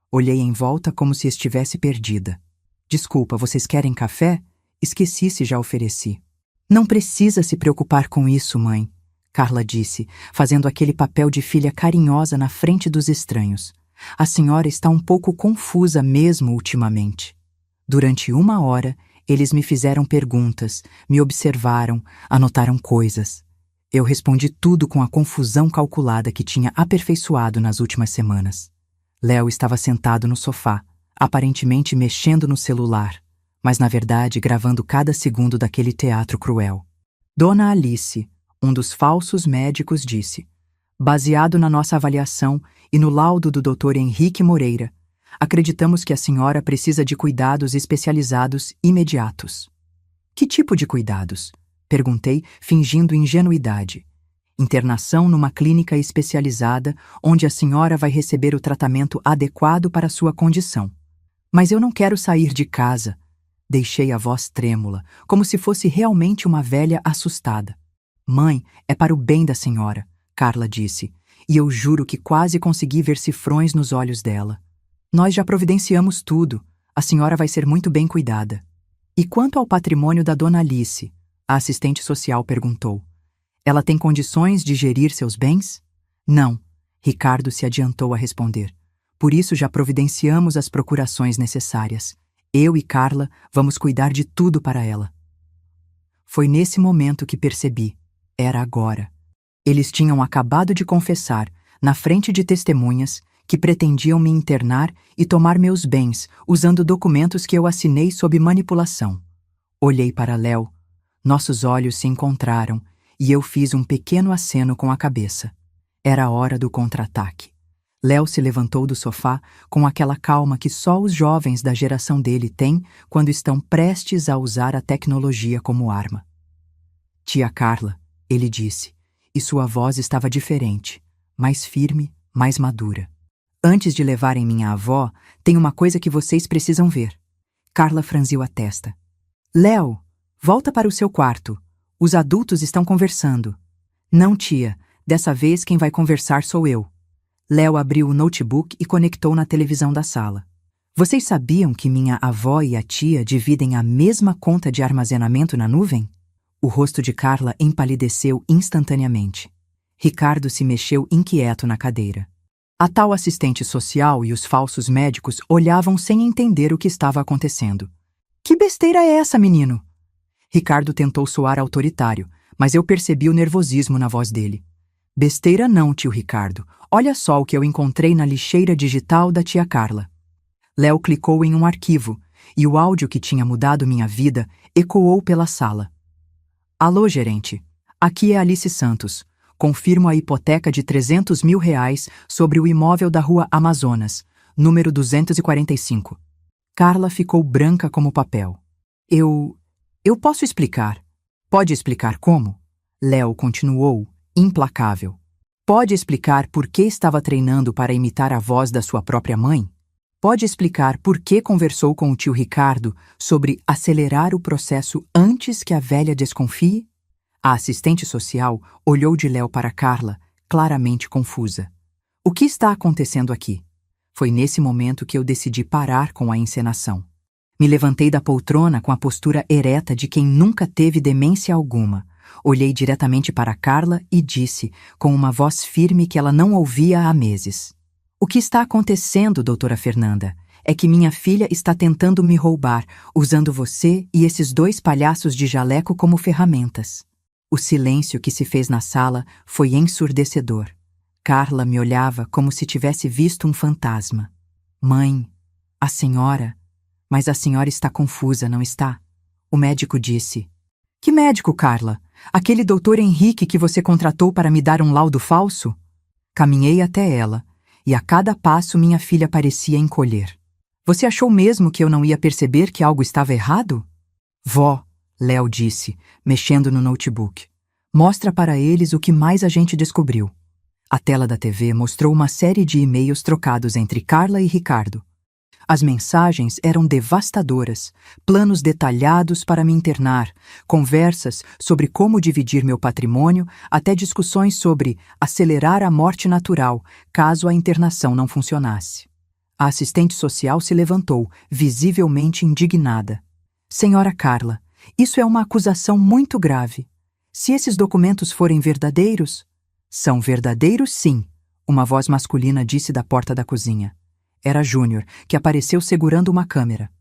Speaker 1: Olhei em volta como se estivesse perdida. Desculpa, vocês querem café? Esqueci se já ofereci. Não precisa se preocupar com isso, mãe. Carla disse, fazendo aquele papel de filha carinhosa na frente dos estranhos. A senhora está um pouco confusa mesmo ultimamente. Durante 1 hora, eles me fizeram perguntas, me observaram, anotaram coisas. Eu respondi tudo com a confusão calculada que tinha aperfeiçoado nas últimas semanas. Léo estava sentado no sofá, aparentemente mexendo no celular, mas na verdade gravando cada segundo daquele teatro cruel. Dona Alice, um dos falsos médicos, disse: baseado na nossa avaliação e no laudo do Dr. Henrique Moreira, acreditamos que a senhora precisa de cuidados especializados imediatos. Que tipo de cuidados? Perguntei, fingindo ingenuidade. Internação numa clínica especializada, onde a senhora vai receber o tratamento adequado para sua condição. Mas eu não quero sair de casa. Deixei a voz trêmula, como se fosse realmente uma velha assustada. Mãe, é para o bem da senhora, Carla disse, e eu juro que quase consegui ver cifrões nos olhos dela. Nós já providenciamos tudo. A senhora vai ser muito bem cuidada. E quanto ao patrimônio da dona Alice? A assistente social perguntou. Ela tem condições de gerir seus bens? Não, Ricardo se adiantou a responder. Por isso já providenciamos as procurações necessárias. Eu e Carla vamos cuidar de tudo para ela. Foi nesse momento que percebi. Era agora. Eles tinham acabado de confessar, na frente de testemunhas, que pretendiam me internar e tomar meus bens, usando documentos que eu assinei sob manipulação. Olhei para Léo. Nossos olhos se encontraram e eu fiz um pequeno aceno com a cabeça. Era a hora do contra-ataque. Léo se levantou do sofá com aquela calma que só os jovens da geração dele têm quando estão prestes a usar a tecnologia como arma. Tia Carla, ele disse, e sua voz estava diferente, mais firme, mais madura. Antes de levarem minha avó, tem uma coisa que vocês precisam ver. Carla franziu a testa. Léo, volta para o seu quarto. Os adultos estão conversando. Não, tia, dessa vez quem vai conversar sou eu. Léo abriu o notebook e conectou na televisão da sala. Vocês sabiam que minha avó e a tia dividem a mesma conta de armazenamento na nuvem? O rosto de Carla empalideceu instantaneamente. Ricardo se mexeu inquieto na cadeira. A tal assistente social e os falsos médicos olhavam sem entender o que estava acontecendo. Que besteira é essa, menino? Ricardo tentou soar autoritário, mas eu percebi o nervosismo na voz dele. Besteira não, tio Ricardo. Olha só o que eu encontrei na lixeira digital da tia Carla. Léo clicou em um arquivo, e o áudio que tinha mudado minha vida ecoou pela sala. Alô, gerente. Aqui é Alice Santos. Confirmo a hipoteca de R$300 mil sobre o imóvel da Rua Amazonas, número 245. Carla ficou branca como papel. Eu posso explicar. Pode explicar como? Léo continuou, implacável. Pode explicar por que estava treinando para imitar a voz da sua própria mãe? Pode explicar por que conversou com o tio Ricardo sobre acelerar o processo antes que a velha desconfie? A assistente social olhou de Léo para Carla, claramente confusa. O que está acontecendo aqui? Foi nesse momento que eu decidi parar com a encenação. Me levantei da poltrona com a postura ereta de quem nunca teve demência alguma. Olhei diretamente para Carla e disse, com uma voz firme que ela não ouvia há meses. O que está acontecendo, doutora Fernanda, é que minha filha está tentando me roubar, usando você e esses dois palhaços de jaleco como ferramentas. O silêncio que se fez na sala foi ensurdecedor. Carla me olhava como se tivesse visto um fantasma. Mãe, a senhora... Mas a senhora está confusa, não está? O médico disse. Que médico, Carla? Aquele doutor Henrique que você contratou para me dar um laudo falso? Caminhei até ela, e a cada passo minha filha parecia encolher. Você achou mesmo que eu não ia perceber que algo estava errado? Vó, Léo disse, mexendo no notebook. Mostra para eles o que mais a gente descobriu. A tela da TV mostrou uma série de e-mails trocados entre Carla e Ricardo. As mensagens eram devastadoras, planos detalhados para me internar, conversas sobre como dividir meu patrimônio, até discussões sobre acelerar a morte natural, caso a internação não funcionasse. A assistente social se levantou, visivelmente indignada. Senhora Carla, isso é uma acusação muito grave. Se esses documentos forem verdadeiros... São verdadeiros, sim, uma voz masculina disse da porta da cozinha. Era Júnior, que apareceu segurando uma câmera.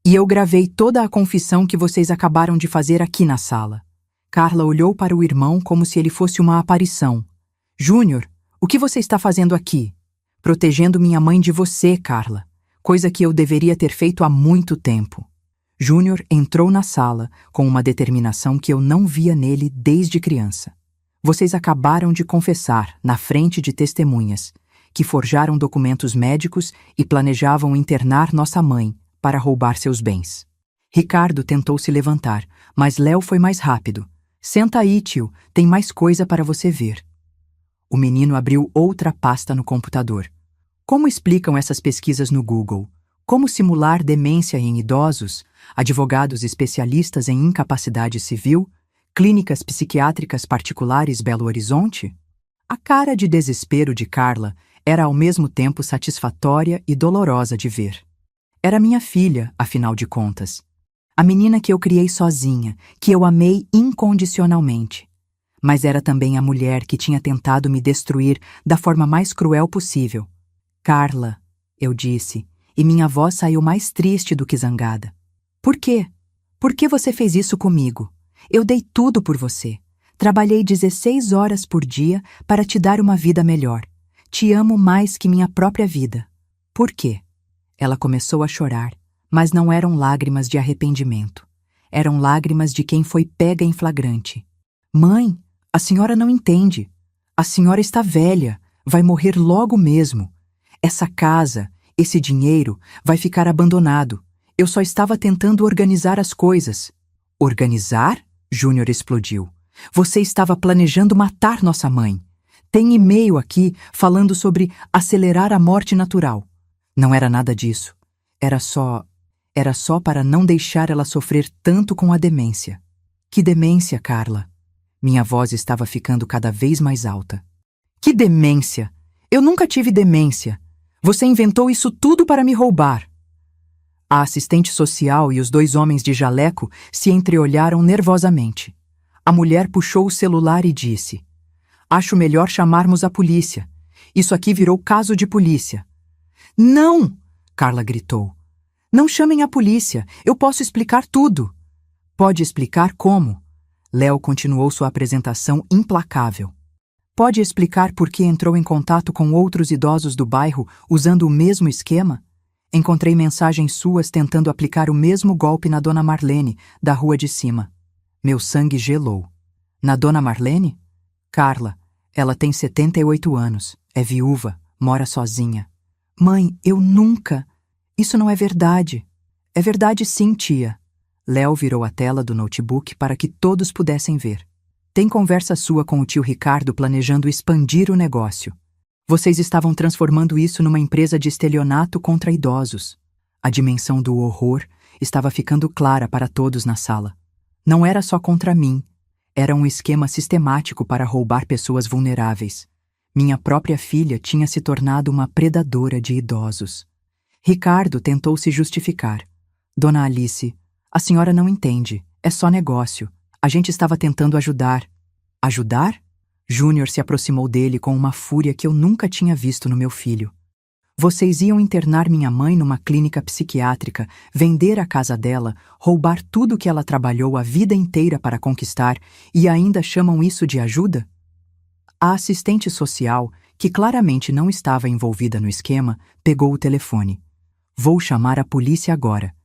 Speaker 1: E eu gravei toda a confissão que vocês acabaram de fazer aqui na sala. Carla olhou para o irmão como se ele fosse uma aparição. Júnior, o que você está fazendo aqui? Protegendo minha mãe de você, Carla. Coisa que eu deveria ter feito há muito tempo. Júnior entrou na sala com uma determinação que eu não via nele desde criança. Vocês acabaram de confessar, na frente de testemunhas, que forjaram documentos médicos e planejavam internar nossa mãe para roubar seus bens. Ricardo tentou se levantar, mas Léo foi mais rápido. Senta aí, tio, tem mais coisa para você ver. O menino abriu outra pasta no computador. Como explicam essas pesquisas no Google? Como simular demência em idosos? Advogados especialistas em incapacidade civil? Clínicas psiquiátricas particulares Belo Horizonte? A cara de desespero de Carla era ao mesmo tempo satisfatória e dolorosa de ver. Era minha filha, afinal de contas. A menina que eu criei sozinha, que eu amei incondicionalmente. Mas era também a mulher que tinha tentado me destruir da forma mais cruel possível. Carla, eu disse, e minha voz saiu mais triste do que zangada. Por quê? Por que você fez isso comigo? Eu dei tudo por você. Trabalhei 16 horas por dia para te dar uma vida melhor. Te amo mais que minha própria vida. Por quê? Ela começou a chorar, mas não eram lágrimas de arrependimento. Eram lágrimas de quem foi pega em flagrante. Mãe, a senhora não entende. A senhora está velha, vai morrer logo mesmo. Essa casa, esse dinheiro, vai ficar abandonado. Eu só estava tentando organizar as coisas. Organizar? Júnior explodiu. Você estava planejando matar nossa mãe. Tem e-mail aqui falando sobre acelerar a morte natural. Não era nada disso. Era só para não deixar ela sofrer tanto com a demência. Que demência, Carla. Minha voz estava ficando cada vez mais alta. Que demência! Eu nunca tive demência. Você inventou isso tudo para me roubar. A assistente social e os 2 homens de jaleco se entreolharam nervosamente. A mulher puxou o celular e disse: Acho melhor chamarmos a polícia. Isso aqui virou caso de polícia. Não! Carla gritou. Não chamem a polícia. Eu posso explicar tudo. Pode explicar como? Léo continuou sua apresentação implacável. Pode explicar por que entrou em contato com outros idosos do bairro usando o mesmo esquema? Encontrei mensagens suas tentando aplicar o mesmo golpe na Dona Marlene, da rua de cima. Meu sangue gelou. Na Dona Marlene? Carla, ela tem 78 anos, é viúva, mora sozinha. Mãe, eu nunca... Isso não é verdade. É verdade sim, tia. Léo virou a tela do notebook para que todos pudessem ver. Tem conversa sua com o tio Ricardo planejando expandir o negócio. Vocês estavam transformando isso numa empresa de estelionato contra idosos. A dimensão do horror estava ficando clara para todos na sala. Não era só contra mim. Era um esquema sistemático para roubar pessoas vulneráveis. Minha própria filha tinha se tornado uma predadora de idosos. Ricardo tentou se justificar. Dona Alice, a senhora não entende. É só negócio. A gente estava tentando ajudar. Ajudar? Júnior se aproximou dele com uma fúria que eu nunca tinha visto no meu filho. Vocês iam internar minha mãe numa clínica psiquiátrica, vender a casa dela, roubar tudo que ela trabalhou a vida inteira para conquistar e ainda chamam isso de ajuda? A assistente social, que claramente não estava envolvida no esquema, pegou o telefone. Vou chamar a polícia agora.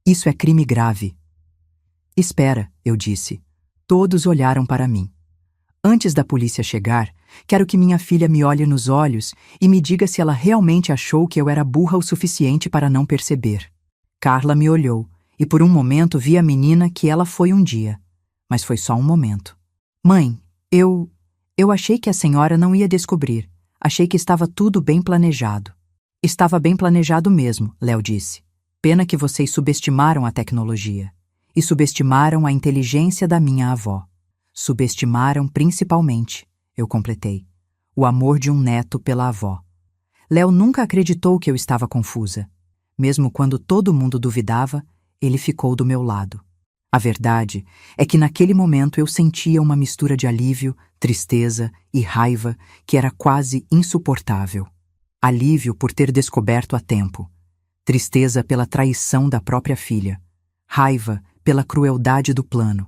Speaker 1: Isso é crime grave. Espera, eu disse. Todos olharam para mim. Antes da polícia chegar, quero que minha filha me olhe nos olhos e me diga se ela realmente achou que eu era burra o suficiente para não perceber. Carla me olhou, e por um momento vi a menina que ela foi um dia. Mas foi só um momento. Mãe, eu achei que a senhora não ia descobrir. Achei que estava tudo bem planejado. Estava bem planejado mesmo, Léo disse. Pena que vocês subestimaram a tecnologia. E subestimaram a inteligência da minha avó. Subestimaram principalmente, eu completei, o amor de um neto pela avó. Léo nunca acreditou que eu estava confusa. Mesmo quando todo mundo duvidava, ele ficou do meu lado. A verdade é que naquele momento eu sentia uma mistura de alívio, tristeza e raiva que era quase insuportável. Alívio por ter descoberto a tempo. Tristeza pela traição da própria filha. Raiva pela crueldade do plano.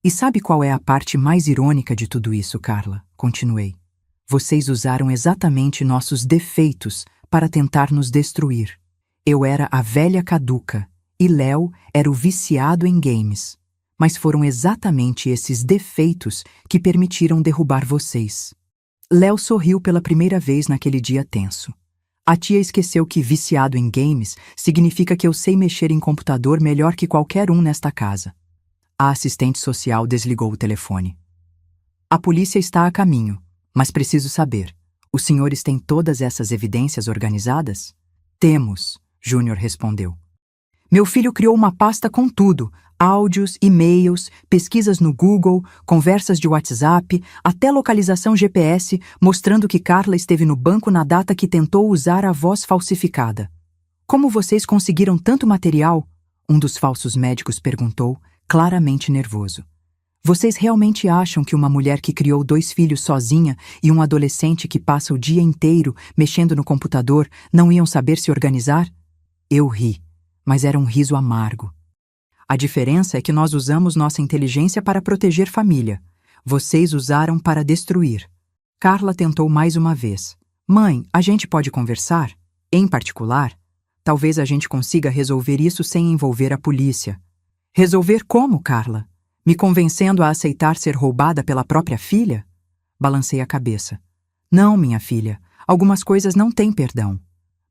Speaker 1: E sabe qual é a parte mais irônica de tudo isso, Carla? Continuei. Vocês usaram exatamente nossos defeitos para tentar nos destruir. Eu era a velha caduca e Léo era o viciado em games. Mas foram exatamente esses defeitos que permitiram derrubar vocês. Léo sorriu pela primeira vez naquele dia tenso. A tia esqueceu que viciado em games significa que eu sei mexer em computador melhor que qualquer um nesta casa. A assistente social desligou o telefone. A polícia está a caminho, mas preciso saber. Os senhores têm todas essas evidências organizadas? Temos, Júnior respondeu. Meu filho criou uma pasta com tudo. Áudios, e-mails, pesquisas no Google, conversas de WhatsApp, até localização GPS, mostrando que Carla esteve no banco na data que tentou usar a voz falsificada. Como vocês conseguiram tanto material? Um dos falsos médicos perguntou, claramente nervoso. Vocês realmente acham que uma mulher que criou 2 filhos sozinha e um adolescente que passa o dia inteiro mexendo no computador não iam saber se organizar? Eu ri, mas era um riso amargo. A diferença é que nós usamos nossa inteligência para proteger família. Vocês usaram para destruir. Carla tentou mais uma vez. Mãe, a gente pode conversar? Em particular, talvez a gente consiga resolver isso sem envolver a polícia. Resolver como, Carla? Me convencendo a aceitar ser roubada pela própria filha? Balancei a cabeça. Não, minha filha, algumas coisas não têm perdão.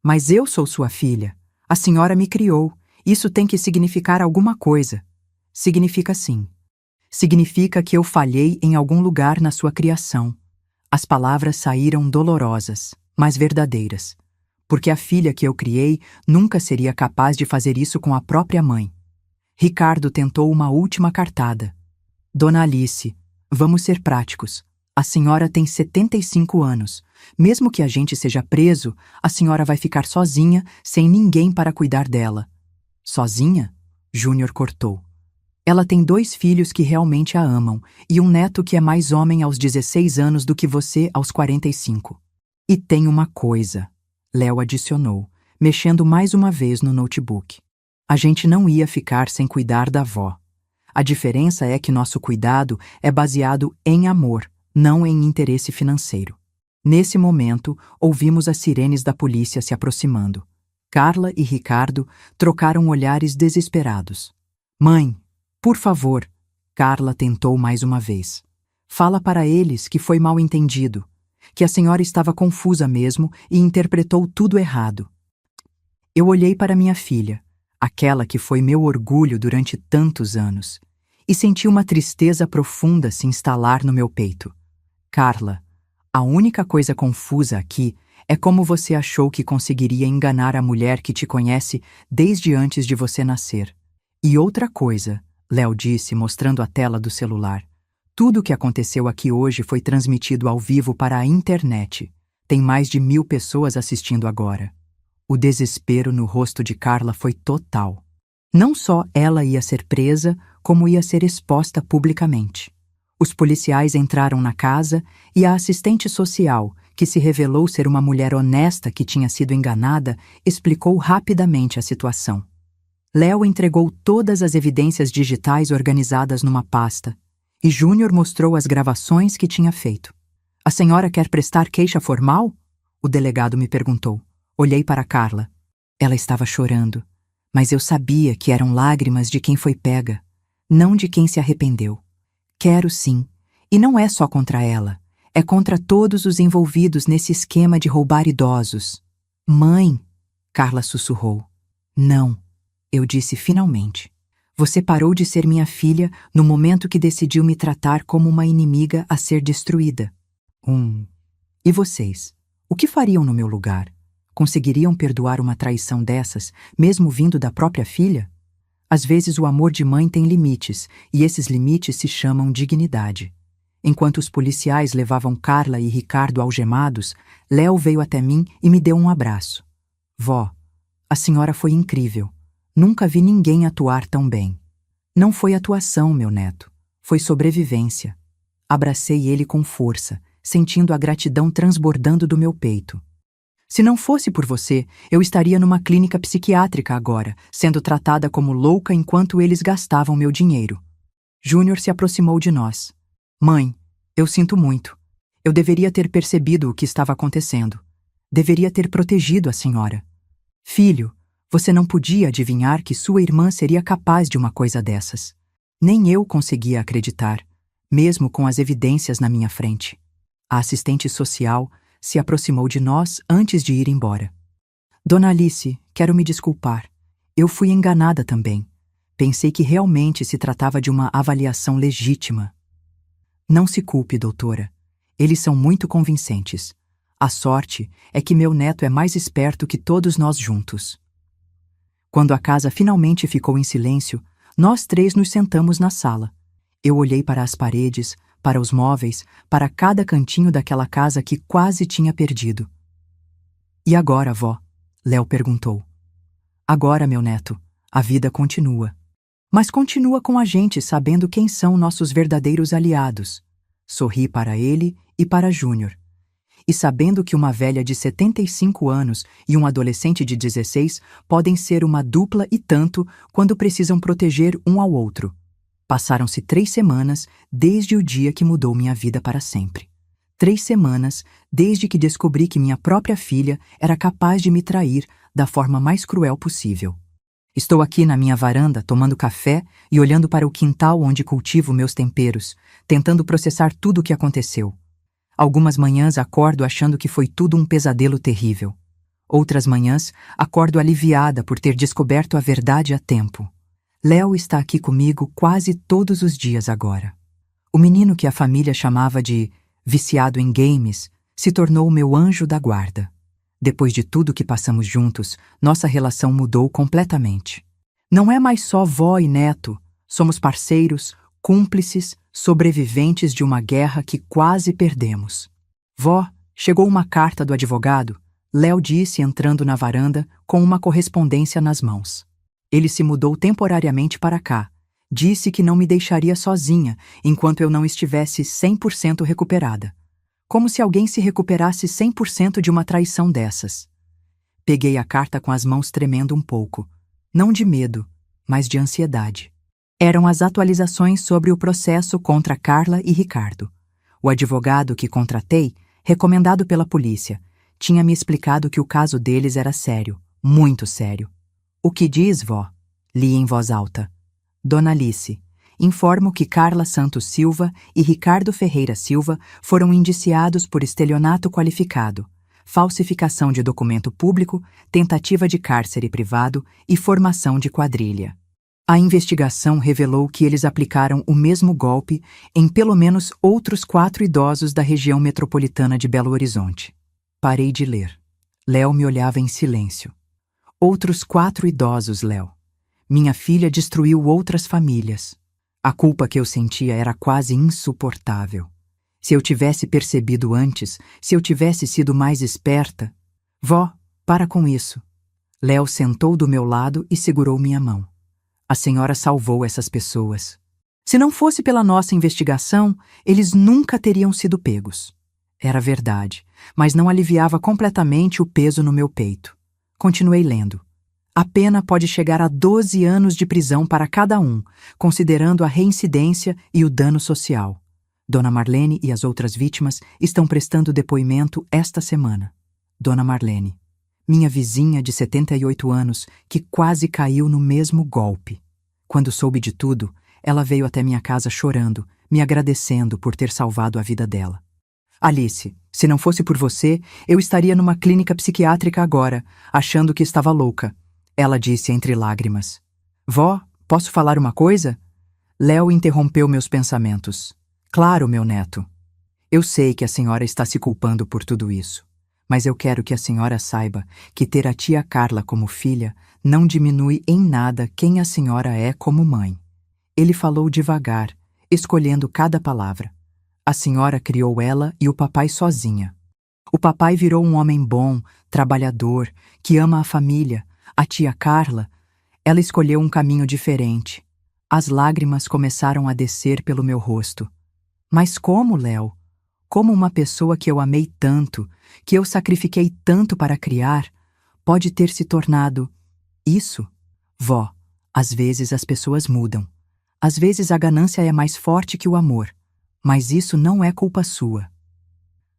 Speaker 1: Mas eu sou sua filha. A senhora me criou. Isso tem que significar alguma coisa. Significa sim. Significa que eu falhei em algum lugar na sua criação. As palavras saíram dolorosas, mas verdadeiras. Porque a filha que eu criei nunca seria capaz de fazer isso com a própria mãe. Ricardo tentou uma última cartada. Dona Alice, vamos ser práticos. A senhora tem 75 anos. Mesmo que a gente seja preso, a senhora vai ficar sozinha, sem ninguém para cuidar dela. Sozinha? Júnior cortou. Ela tem 2 filhos que realmente a amam e um neto que é mais homem aos 16 anos do que você aos 45. E tem uma coisa, Léo adicionou, mexendo mais uma vez no notebook. A gente não ia ficar sem cuidar da avó. A diferença é que nosso cuidado é baseado em amor, não em interesse financeiro. Nesse momento, ouvimos as sirenes da polícia se aproximando. Carla e Ricardo trocaram olhares desesperados. Mãe, por favor, Carla tentou mais uma vez. Fala para eles que foi mal entendido, que a senhora estava confusa mesmo e interpretou tudo errado. Eu olhei para minha filha, aquela que foi meu orgulho durante tantos anos, e senti uma tristeza profunda se instalar no meu peito. Carla, a única coisa confusa aqui é como você achou que conseguiria enganar a mulher que te conhece desde antes de você nascer. E outra coisa, Léo disse, mostrando a tela do celular. Tudo o que aconteceu aqui hoje foi transmitido ao vivo para a internet. Tem mais de 1000 pessoas assistindo agora. O desespero no rosto de Carla foi total. Não só ela ia ser presa, como ia ser exposta publicamente. Os policiais entraram na casa e a assistente social, que se revelou ser uma mulher honesta que tinha sido enganada, explicou rapidamente a situação. Léo entregou todas as evidências digitais organizadas numa pasta, e Júnior mostrou as gravações que tinha feito. A senhora quer prestar queixa formal? O delegado me perguntou. Olhei para Carla. Ela estava chorando, mas eu sabia que eram lágrimas de quem foi pega, não de quem se arrependeu. Quero sim, e não é só contra ela, é contra todos os envolvidos nesse esquema de roubar idosos. Mãe, Carla sussurrou. Não, eu disse finalmente. Você parou de ser minha filha no momento que decidiu me tratar como uma inimiga a ser destruída. E vocês? O que fariam no meu lugar? Conseguiriam perdoar uma traição dessas, mesmo vindo da própria filha? Às vezes o amor de mãe tem limites, e esses limites se chamam dignidade. Enquanto os policiais levavam Carla e Ricardo algemados, Léo veio até mim e me deu um abraço. Vó, a senhora foi incrível. Nunca vi ninguém atuar tão bem. Não foi atuação, meu neto. Foi sobrevivência. Abracei ele com força, sentindo a gratidão transbordando do meu peito. Se não fosse por você, eu estaria numa clínica psiquiátrica agora, sendo tratada como louca enquanto eles gastavam meu dinheiro. Júnior se aproximou de nós. Mãe, eu sinto muito. Eu deveria ter percebido o que estava acontecendo. Deveria ter protegido a senhora. Filho, você não podia adivinhar que sua irmã seria capaz de uma coisa dessas. Nem eu conseguia acreditar, mesmo com as evidências na minha frente. A assistente social se aproximou de nós antes de ir embora. Dona Alice, quero me desculpar. Eu fui enganada também. Pensei que realmente se tratava de uma avaliação legítima. Não se culpe, doutora. Eles são muito convincentes. A sorte é que meu neto é mais esperto que todos nós juntos. Quando a casa finalmente ficou em silêncio, nós 3 nos sentamos na sala. Eu olhei para as paredes, para os móveis, para cada cantinho daquela casa que quase tinha perdido. E agora, vó? Léo perguntou. Agora, meu neto, a vida continua. Mas continua com a gente sabendo quem são nossos verdadeiros aliados. Sorri para ele e para Júnior. E sabendo que uma velha de 75 anos e um adolescente de 16 podem ser uma dupla e tanto quando precisam proteger um ao outro. Passaram-se 3 semanas desde o dia que mudou minha vida para sempre. 3 semanas desde que descobri que minha própria filha era capaz de me trair da forma mais cruel possível. Estou aqui na minha varanda tomando café e olhando para o quintal onde cultivo meus temperos, tentando processar tudo o que aconteceu. Algumas manhãs acordo achando que foi tudo um pesadelo terrível. Outras manhãs acordo aliviada por ter descoberto a verdade a tempo. Léo está aqui comigo quase todos os dias agora. O menino que a família chamava de viciado em games se tornou meu anjo da guarda. Depois de tudo que passamos juntos, nossa relação mudou completamente. Não é mais só vó e neto, somos parceiros, cúmplices, sobreviventes de uma guerra que quase perdemos. Vó, chegou uma carta do advogado, Léo disse entrando na varanda com uma correspondência nas mãos. Ele se mudou temporariamente para cá. Disse que não me deixaria sozinha enquanto eu não estivesse 100% recuperada. Como se alguém se recuperasse 100% de uma traição dessas. Peguei a carta com as mãos tremendo um pouco. Não de medo, mas de ansiedade. Eram as atualizações sobre o processo contra Carla e Ricardo. O advogado que contratei, recomendado pela polícia, tinha me explicado que o caso deles era sério, muito sério. O que diz, vó? Li em voz alta. Dona Alice, informo que Carla Santos Silva e Ricardo Ferreira Silva foram indiciados por estelionato qualificado, falsificação de documento público, tentativa de cárcere privado e formação de quadrilha. A investigação revelou que eles aplicaram o mesmo golpe em pelo menos outros 4 idosos da região metropolitana de Belo Horizonte. Parei de ler. Léo me olhava em silêncio. Outros 4 idosos, Léo. Minha filha destruiu outras famílias. A culpa que eu sentia era quase insuportável. Se eu tivesse percebido antes, se eu tivesse sido mais esperta... Vó, para com isso. Léo sentou do meu lado e segurou minha mão. A senhora salvou essas pessoas. Se não fosse pela nossa investigação, eles nunca teriam sido pegos. Era verdade, mas não aliviava completamente o peso no meu peito. Continuei lendo. A pena pode chegar a 12 anos de prisão para cada um, considerando a reincidência e o dano social. Dona Marlene e as outras vítimas estão prestando depoimento esta semana. Dona Marlene, minha vizinha de 78 anos, que quase caiu no mesmo golpe. Quando soube de tudo, ela veio até minha casa chorando, me agradecendo por ter salvado a vida dela. Alice, se não fosse por você, eu estaria numa clínica psiquiátrica agora, achando que estava louca. Ela disse entre lágrimas. Vó, posso falar uma coisa? Léo interrompeu meus pensamentos. Claro, meu neto. Eu sei que a senhora está se culpando por tudo isso, mas eu quero que a senhora saiba que ter a tia Carla como filha não diminui em nada quem a senhora é como mãe. Ele falou devagar, escolhendo cada palavra. A senhora criou ela e o papai sozinha. O papai virou um homem bom, trabalhador, que ama a família. A tia Carla, ela escolheu um caminho diferente. As lágrimas começaram a descer pelo meu rosto. Mas como, Léo? Como uma pessoa que eu amei tanto, que eu sacrifiquei tanto para criar, pode ter se tornado isso? Vó, às vezes as pessoas mudam. Às vezes a ganância é mais forte que o amor. Mas isso não é culpa sua.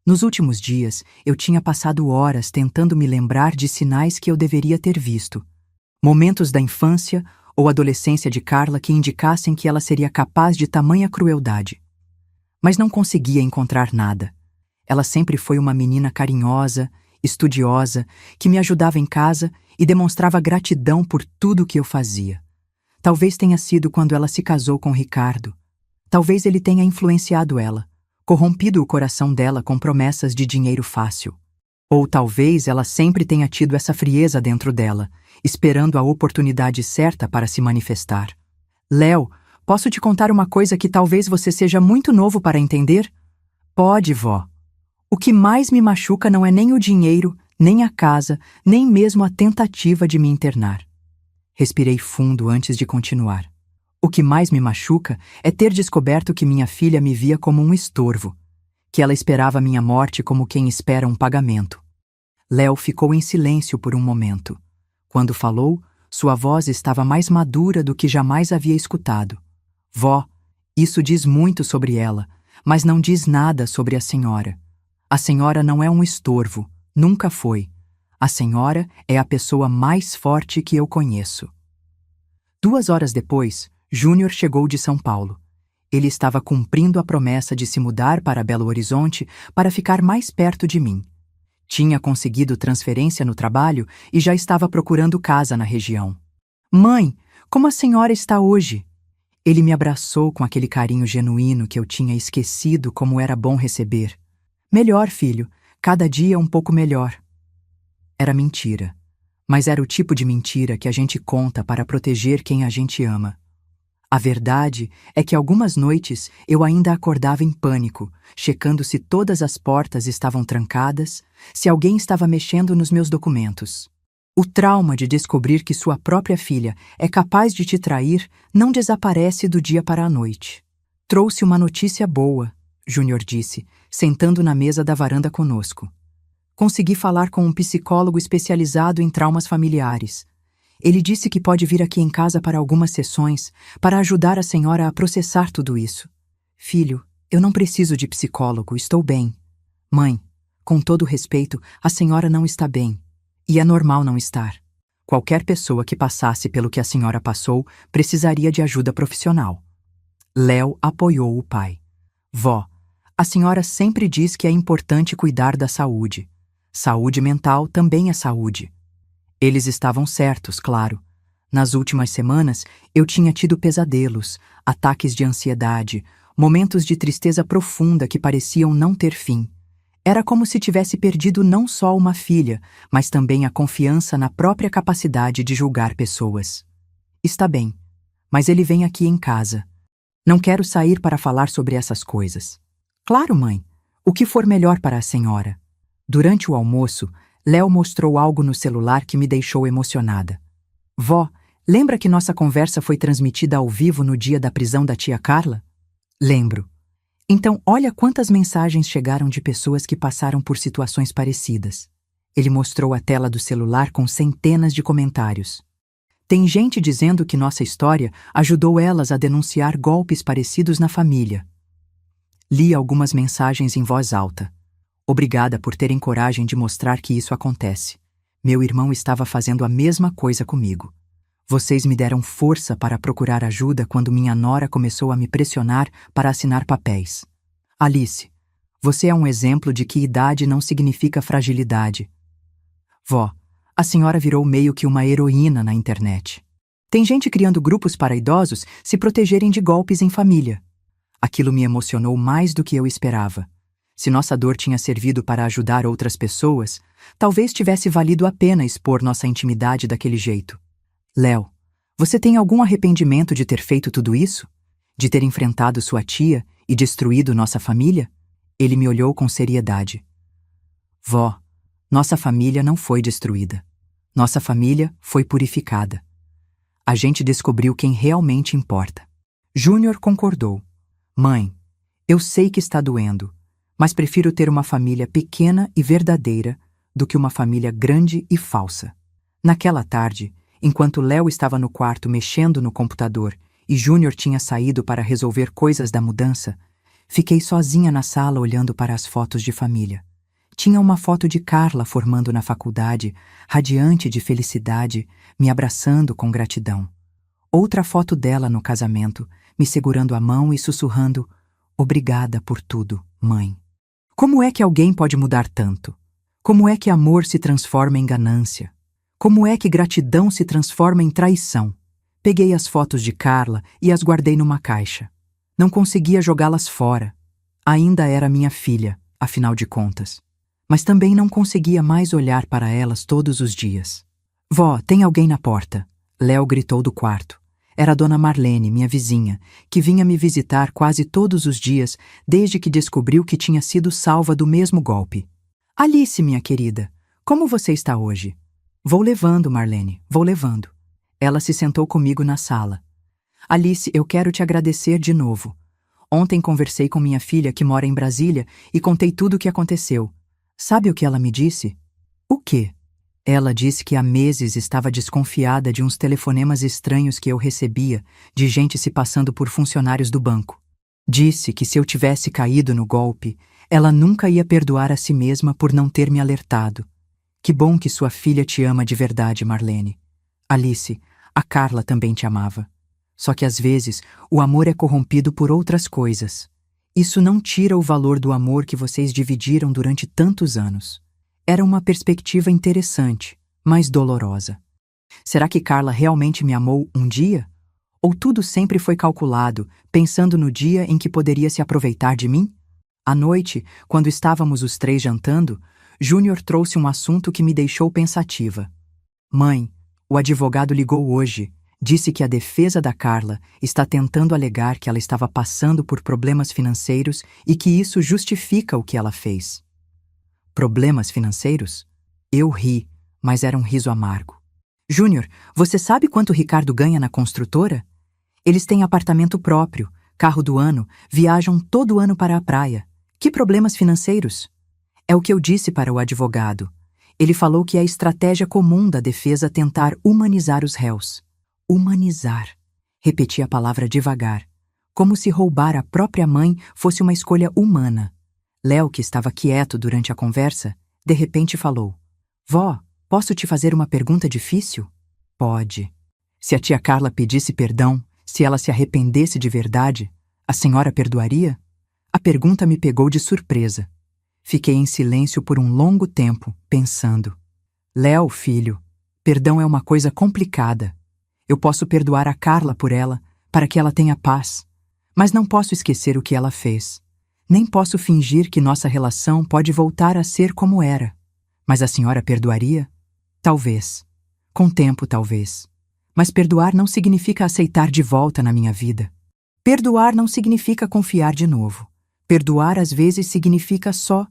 Speaker 1: Nos últimos dias, eu tinha passado horas tentando me lembrar de sinais que eu deveria ter visto. Momentos da infância ou adolescência de Carla que indicassem que ela seria capaz de tamanha crueldade. Mas não conseguia encontrar nada. Ela sempre foi uma menina carinhosa, estudiosa, que me ajudava em casa e demonstrava gratidão por tudo que eu fazia. Talvez tenha sido quando ela se casou com Ricardo. Talvez ele tenha influenciado ela, corrompido o coração dela com promessas de dinheiro fácil. Ou talvez ela sempre tenha tido essa frieza dentro dela, esperando a oportunidade certa para se manifestar. Léo, posso te contar uma coisa que talvez você seja muito novo para entender? Pode, vó. O que mais me machuca não é nem o dinheiro, nem a casa, nem mesmo a tentativa de me internar. Respirei fundo antes de continuar. O que mais me machuca é ter descoberto que minha filha me via como um estorvo, que ela esperava minha morte como quem espera um pagamento. Léo ficou em silêncio por um momento. Quando falou, sua voz estava mais madura do que jamais havia escutado. Vó, isso diz muito sobre ela, mas não diz nada sobre a senhora. A senhora não é um estorvo, nunca foi. A senhora é a pessoa mais forte que eu conheço. 2 horas depois, Júnior chegou de São Paulo. Ele estava cumprindo a promessa de se mudar para Belo Horizonte para ficar mais perto de mim. Tinha conseguido transferência no trabalho e já estava procurando casa na região. Mãe, como a senhora está hoje? Ele me abraçou com aquele carinho genuíno que eu tinha esquecido como era bom receber. Melhor, filho, cada dia um pouco melhor. Era mentira, mas era o tipo de mentira que a gente conta para proteger quem a gente ama. A verdade é que algumas noites eu ainda acordava em pânico, checando se todas as portas estavam trancadas, se alguém estava mexendo nos meus documentos. O trauma de descobrir que sua própria filha é capaz de te trair não desaparece do dia para a noite. Trouxe uma notícia boa, Júnior disse, sentando na mesa da varanda conosco. Consegui falar com um psicólogo especializado em traumas familiares. Ele disse que pode vir aqui em casa para algumas sessões para ajudar a senhora a processar tudo isso. Filho, eu não preciso de psicólogo, estou bem. Mãe, com todo respeito, a senhora não está bem. E é normal não estar. Qualquer pessoa que passasse pelo que a senhora passou precisaria de ajuda profissional. Léo apoiou o pai. Vó, a senhora sempre diz que é importante cuidar da saúde. Saúde mental também é saúde. Eles estavam certos, claro. Nas últimas semanas, eu tinha tido pesadelos, ataques de ansiedade, momentos de tristeza profunda que pareciam não ter fim. Era como se tivesse perdido não só uma filha, mas também a confiança na própria capacidade de julgar pessoas. Está bem, mas ele vem aqui em casa. Não quero sair para falar sobre essas coisas. Claro, mãe. O que for melhor para a senhora. Durante o almoço, Léo mostrou algo no celular que me deixou emocionada. Vó, lembra que nossa conversa foi transmitida ao vivo no dia da prisão da tia Carla? Lembro. Então, olha quantas mensagens chegaram de pessoas que passaram por situações parecidas. Ele mostrou a tela do celular com centenas de comentários. Tem gente dizendo que nossa história ajudou elas a denunciar golpes parecidos na família. Li algumas mensagens em voz alta. Obrigada por terem coragem de mostrar que isso acontece. Meu irmão estava fazendo a mesma coisa comigo. Vocês me deram força para procurar ajuda quando minha nora começou a me pressionar para assinar papéis. Alice, você é um exemplo de que idade não significa fragilidade. Vó, a senhora virou meio que uma heroína na internet. Tem gente criando grupos para idosos se protegerem de golpes em família. Aquilo me emocionou mais do que eu esperava. Se nossa dor tinha servido para ajudar outras pessoas, talvez tivesse valido a pena expor nossa intimidade daquele jeito. Léo, você tem algum arrependimento de ter feito tudo isso? De ter enfrentado sua tia e destruído nossa família? Ele me olhou com seriedade. Vó, nossa família não foi destruída. Nossa família foi purificada. A gente descobriu quem realmente importa. Júnior concordou. Mãe, eu sei que está doendo, mas prefiro ter uma família pequena e verdadeira do que uma família grande e falsa. Naquela tarde, enquanto Léo estava no quarto mexendo no computador e Júnior tinha saído para resolver coisas da mudança, fiquei sozinha na sala olhando para as fotos de família. Tinha uma foto de Carla formando na faculdade, radiante de felicidade, me abraçando com gratidão. Outra foto dela no casamento, me segurando a mão e sussurrando: "Obrigada por tudo, mãe." Como é que alguém pode mudar tanto? Como é que amor se transforma em ganância? Como é que gratidão se transforma em traição? Peguei as fotos de Carla e as guardei numa caixa. Não conseguia jogá-las fora. Ainda era minha filha, afinal de contas. Mas também não conseguia mais olhar para elas todos os dias. Vó, tem alguém na porta. Léo gritou do quarto. Era a dona Marlene, minha vizinha, que vinha me visitar quase todos os dias desde que descobriu que tinha sido salva do mesmo golpe. Alice, minha querida, como você está hoje? Vou levando, Marlene, vou levando. Ela se sentou comigo na sala. Alice, eu quero te agradecer de novo. Ontem conversei com minha filha que mora em Brasília e contei tudo o que aconteceu. Sabe o que ela me disse? O quê? Ela disse que há meses estava desconfiada de uns telefonemas estranhos que eu recebia, de gente se passando por funcionários do banco. Disse que se eu tivesse caído no golpe, ela nunca ia perdoar a si mesma por não ter me alertado. Que bom que sua filha te ama de verdade, Marlene. Alice, a Carla também te amava. Só que às vezes o amor é corrompido por outras coisas. Isso não tira o valor do amor que vocês dividiram durante tantos anos. Era uma perspectiva interessante, mas dolorosa. Será que Carla realmente me amou um dia? Ou tudo sempre foi calculado, pensando no dia em que poderia se aproveitar de mim? À noite, quando estávamos os três jantando, Júnior trouxe um assunto que me deixou pensativa. Mãe, o advogado ligou hoje. Disse que a defesa da Carla está tentando alegar que ela estava passando por problemas financeiros e que isso justifica o que ela fez. Problemas financeiros? Eu ri, mas era um riso amargo. Júnior, você sabe quanto Ricardo ganha na construtora? Eles têm apartamento próprio, carro do ano, viajam todo ano para a praia. Que problemas financeiros? É o que eu disse para o advogado. Ele falou que é a estratégia comum da defesa tentar humanizar os réus. Humanizar. Repeti a palavra devagar, como se roubar a própria mãe fosse uma escolha humana. Léo, que estava quieto durante a conversa, de repente falou: Vó, posso te fazer uma pergunta difícil? Pode. Se a tia Carla pedisse perdão, se ela se arrependesse de verdade, a senhora perdoaria? A pergunta me pegou de surpresa. Fiquei em silêncio por um longo tempo, pensando. Léo, filho, perdão é uma coisa complicada. Eu posso perdoar a Carla por ela, para que ela tenha paz. Mas não posso esquecer o que ela fez. Nem posso fingir que nossa relação pode voltar a ser como era. Mas a senhora perdoaria? Talvez. Com tempo, talvez. Mas perdoar não significa aceitar de volta na minha vida. Perdoar não significa confiar de novo. Perdoar às vezes significa só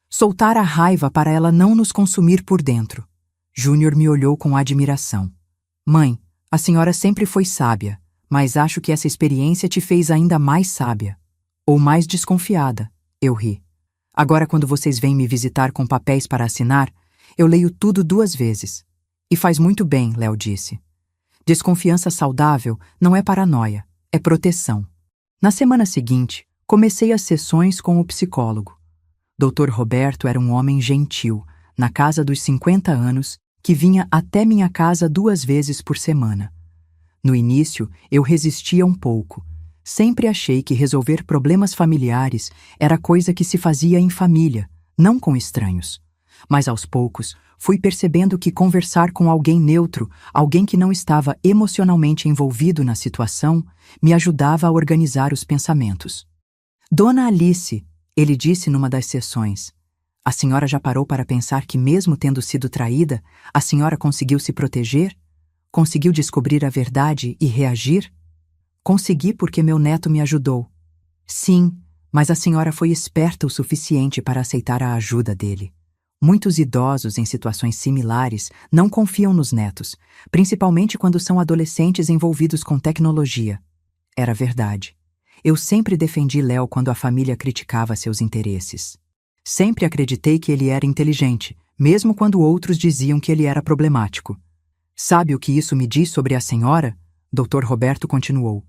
Speaker 1: soltar a raiva para ela não nos consumir por dentro. Júnior me olhou com admiração. Mãe, a senhora sempre foi sábia, mas acho que essa experiência te fez ainda mais sábia. Ou mais desconfiada, eu ri. Agora, quando vocês vêm me visitar com papéis para assinar, eu leio tudo 2 vezes. E faz muito bem, Léo disse. Desconfiança saudável não é paranoia, é proteção. Na semana seguinte, comecei as sessões com o psicólogo. Dr. Roberto era um homem gentil, na casa dos 50 anos, que vinha até minha casa 2 vezes por semana. No início, eu resistia um pouco. Sempre achei que resolver problemas familiares era coisa que se fazia em família, não com estranhos. Mas aos poucos, fui percebendo que conversar com alguém neutro, alguém que não estava emocionalmente envolvido na situação, me ajudava a organizar os pensamentos. Dona Alice, ele disse numa das sessões, a senhora já parou para pensar que mesmo tendo sido traída, a senhora conseguiu se proteger? Conseguiu descobrir a verdade e reagir? Consegui porque meu neto me ajudou. Sim, mas a senhora foi esperta o suficiente para aceitar a ajuda dele. Muitos idosos em situações similares não confiam nos netos, principalmente quando são adolescentes envolvidos com tecnologia. Era verdade. Eu sempre defendi Léo quando a família criticava seus interesses. Sempre acreditei que ele era inteligente, mesmo quando outros diziam que ele era problemático. Sabe o que isso me diz sobre a senhora? Dr. Roberto continuou.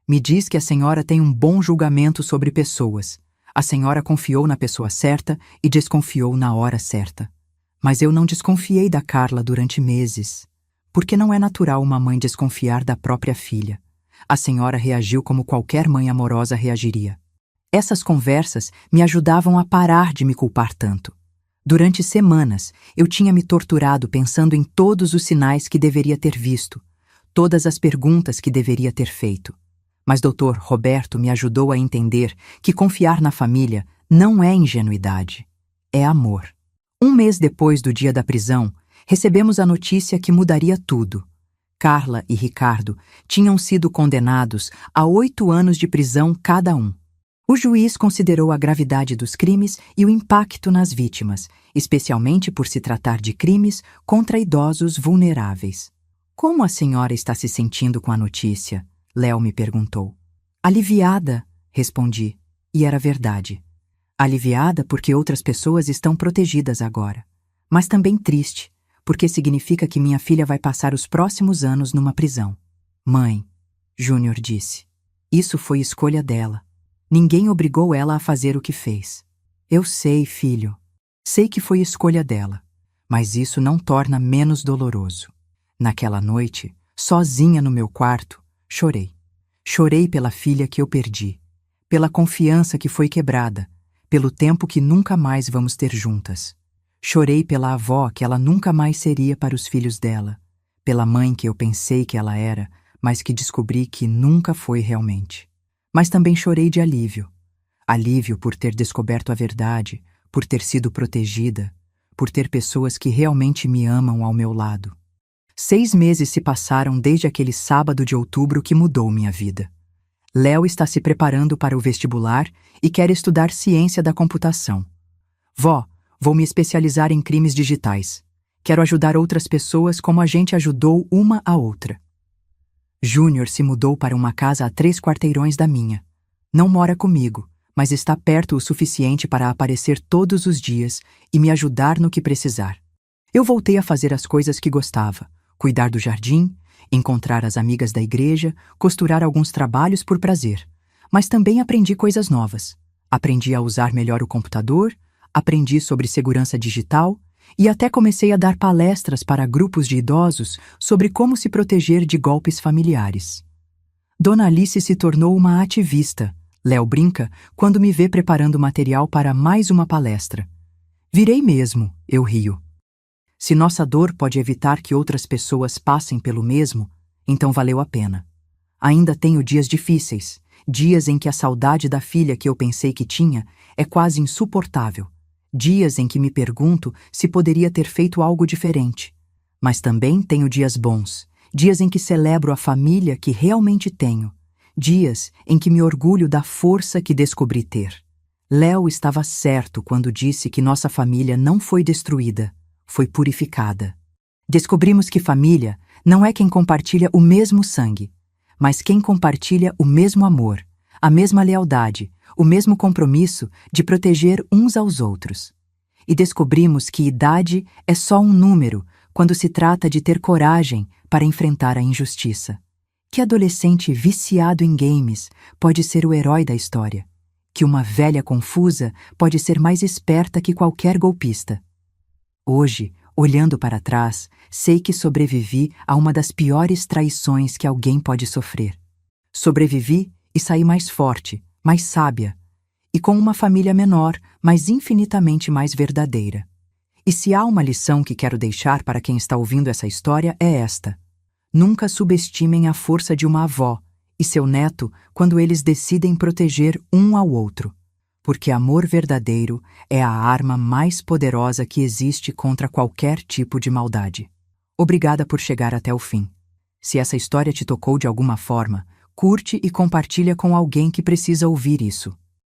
Speaker 1: Me diz que a senhora tem um bom julgamento sobre pessoas. A senhora confiou na pessoa certa e desconfiou na hora certa. Mas eu não desconfiei da Carla durante meses. Porque não é natural uma mãe desconfiar da própria filha. A senhora reagiu como qualquer mãe amorosa reagiria. Essas conversas me ajudavam a parar de me culpar tanto. Durante semanas, eu tinha me torturado pensando em todos os sinais que deveria ter visto, todas as perguntas que deveria ter feito. Mas Dr. Roberto me ajudou a entender que confiar na família não é ingenuidade, é amor. 1 mês depois do dia da prisão, recebemos a notícia que mudaria tudo. Carla e Ricardo tinham sido condenados a 8 anos de prisão cada um. O juiz considerou a gravidade dos crimes e o impacto nas vítimas, especialmente por se tratar de crimes contra idosos vulneráveis. Como a senhora está se sentindo com a notícia? Léo me perguntou. Aliviada, respondi, e era verdade. Aliviada porque outras pessoas estão protegidas agora, mas também triste, porque significa que minha filha vai passar os próximos anos numa prisão. Mãe, Júnior disse, isso foi escolha dela. Ninguém obrigou ela a fazer o que fez. Eu sei, filho. Sei que foi escolha dela, mas isso não torna menos doloroso. Naquela noite, sozinha no meu quarto, chorei. Chorei pela filha que eu perdi, pela confiança que foi quebrada, pelo tempo que nunca mais vamos ter juntas. Chorei pela avó que ela nunca mais seria para os filhos dela, pela mãe que eu pensei que ela era, mas que descobri que nunca foi realmente. Mas também chorei de alívio. Alívio por ter descoberto a verdade, por ter sido protegida, por ter pessoas que realmente me amam ao meu lado. 6 meses se passaram desde aquele sábado de outubro que mudou minha vida. Léo está se preparando para o vestibular e quer estudar ciência da computação. Vó, vou me especializar em crimes digitais. Quero ajudar outras pessoas como a gente ajudou uma a outra. Júnior se mudou para uma casa a 3 quarteirões da minha. Não mora comigo, mas está perto o suficiente para aparecer todos os dias e me ajudar no que precisar. Eu voltei a fazer as coisas que gostava: cuidar do jardim, encontrar as amigas da igreja, costurar alguns trabalhos por prazer. Mas também aprendi coisas novas. Aprendi a usar melhor o computador, aprendi sobre segurança digital e até comecei a dar palestras para grupos de idosos sobre como se proteger de golpes familiares. Dona Alice se tornou uma ativista. Léo brinca quando me vê preparando material para mais uma palestra. Virei mesmo, eu rio. Se nossa dor pode evitar que outras pessoas passem pelo mesmo, então valeu a pena. Ainda tenho dias difíceis, dias em que a saudade da filha que eu pensei que tinha é quase insuportável. Dias em que me pergunto se poderia ter feito algo diferente. Mas também tenho dias bons, dias em que celebro a família que realmente tenho, dias em que me orgulho da força que descobri ter. Léo estava certo quando disse que nossa família não foi destruída, foi purificada. Descobrimos que família não é quem compartilha o mesmo sangue, mas quem compartilha o mesmo amor, a mesma lealdade, o mesmo compromisso de proteger uns aos outros. E descobrimos que idade é só um número quando se trata de ter coragem para enfrentar a injustiça. Que adolescente viciado em games pode ser o herói da história. Que uma velha confusa pode ser mais esperta que qualquer golpista. Hoje, olhando para trás, sei que sobrevivi a uma das piores traições que alguém pode sofrer. Sobrevivi e saí mais forte, mais sábia, e com uma família menor, mas infinitamente mais verdadeira. E se há uma lição que quero deixar para quem está ouvindo essa história é esta: nunca subestimem a força de uma avó e seu neto quando eles decidem proteger um ao outro. Porque amor verdadeiro é a arma mais poderosa que existe contra qualquer tipo de maldade. Obrigada por chegar até o fim. Se essa história te tocou de alguma forma, curte e compartilha com alguém que precisa ouvir isso.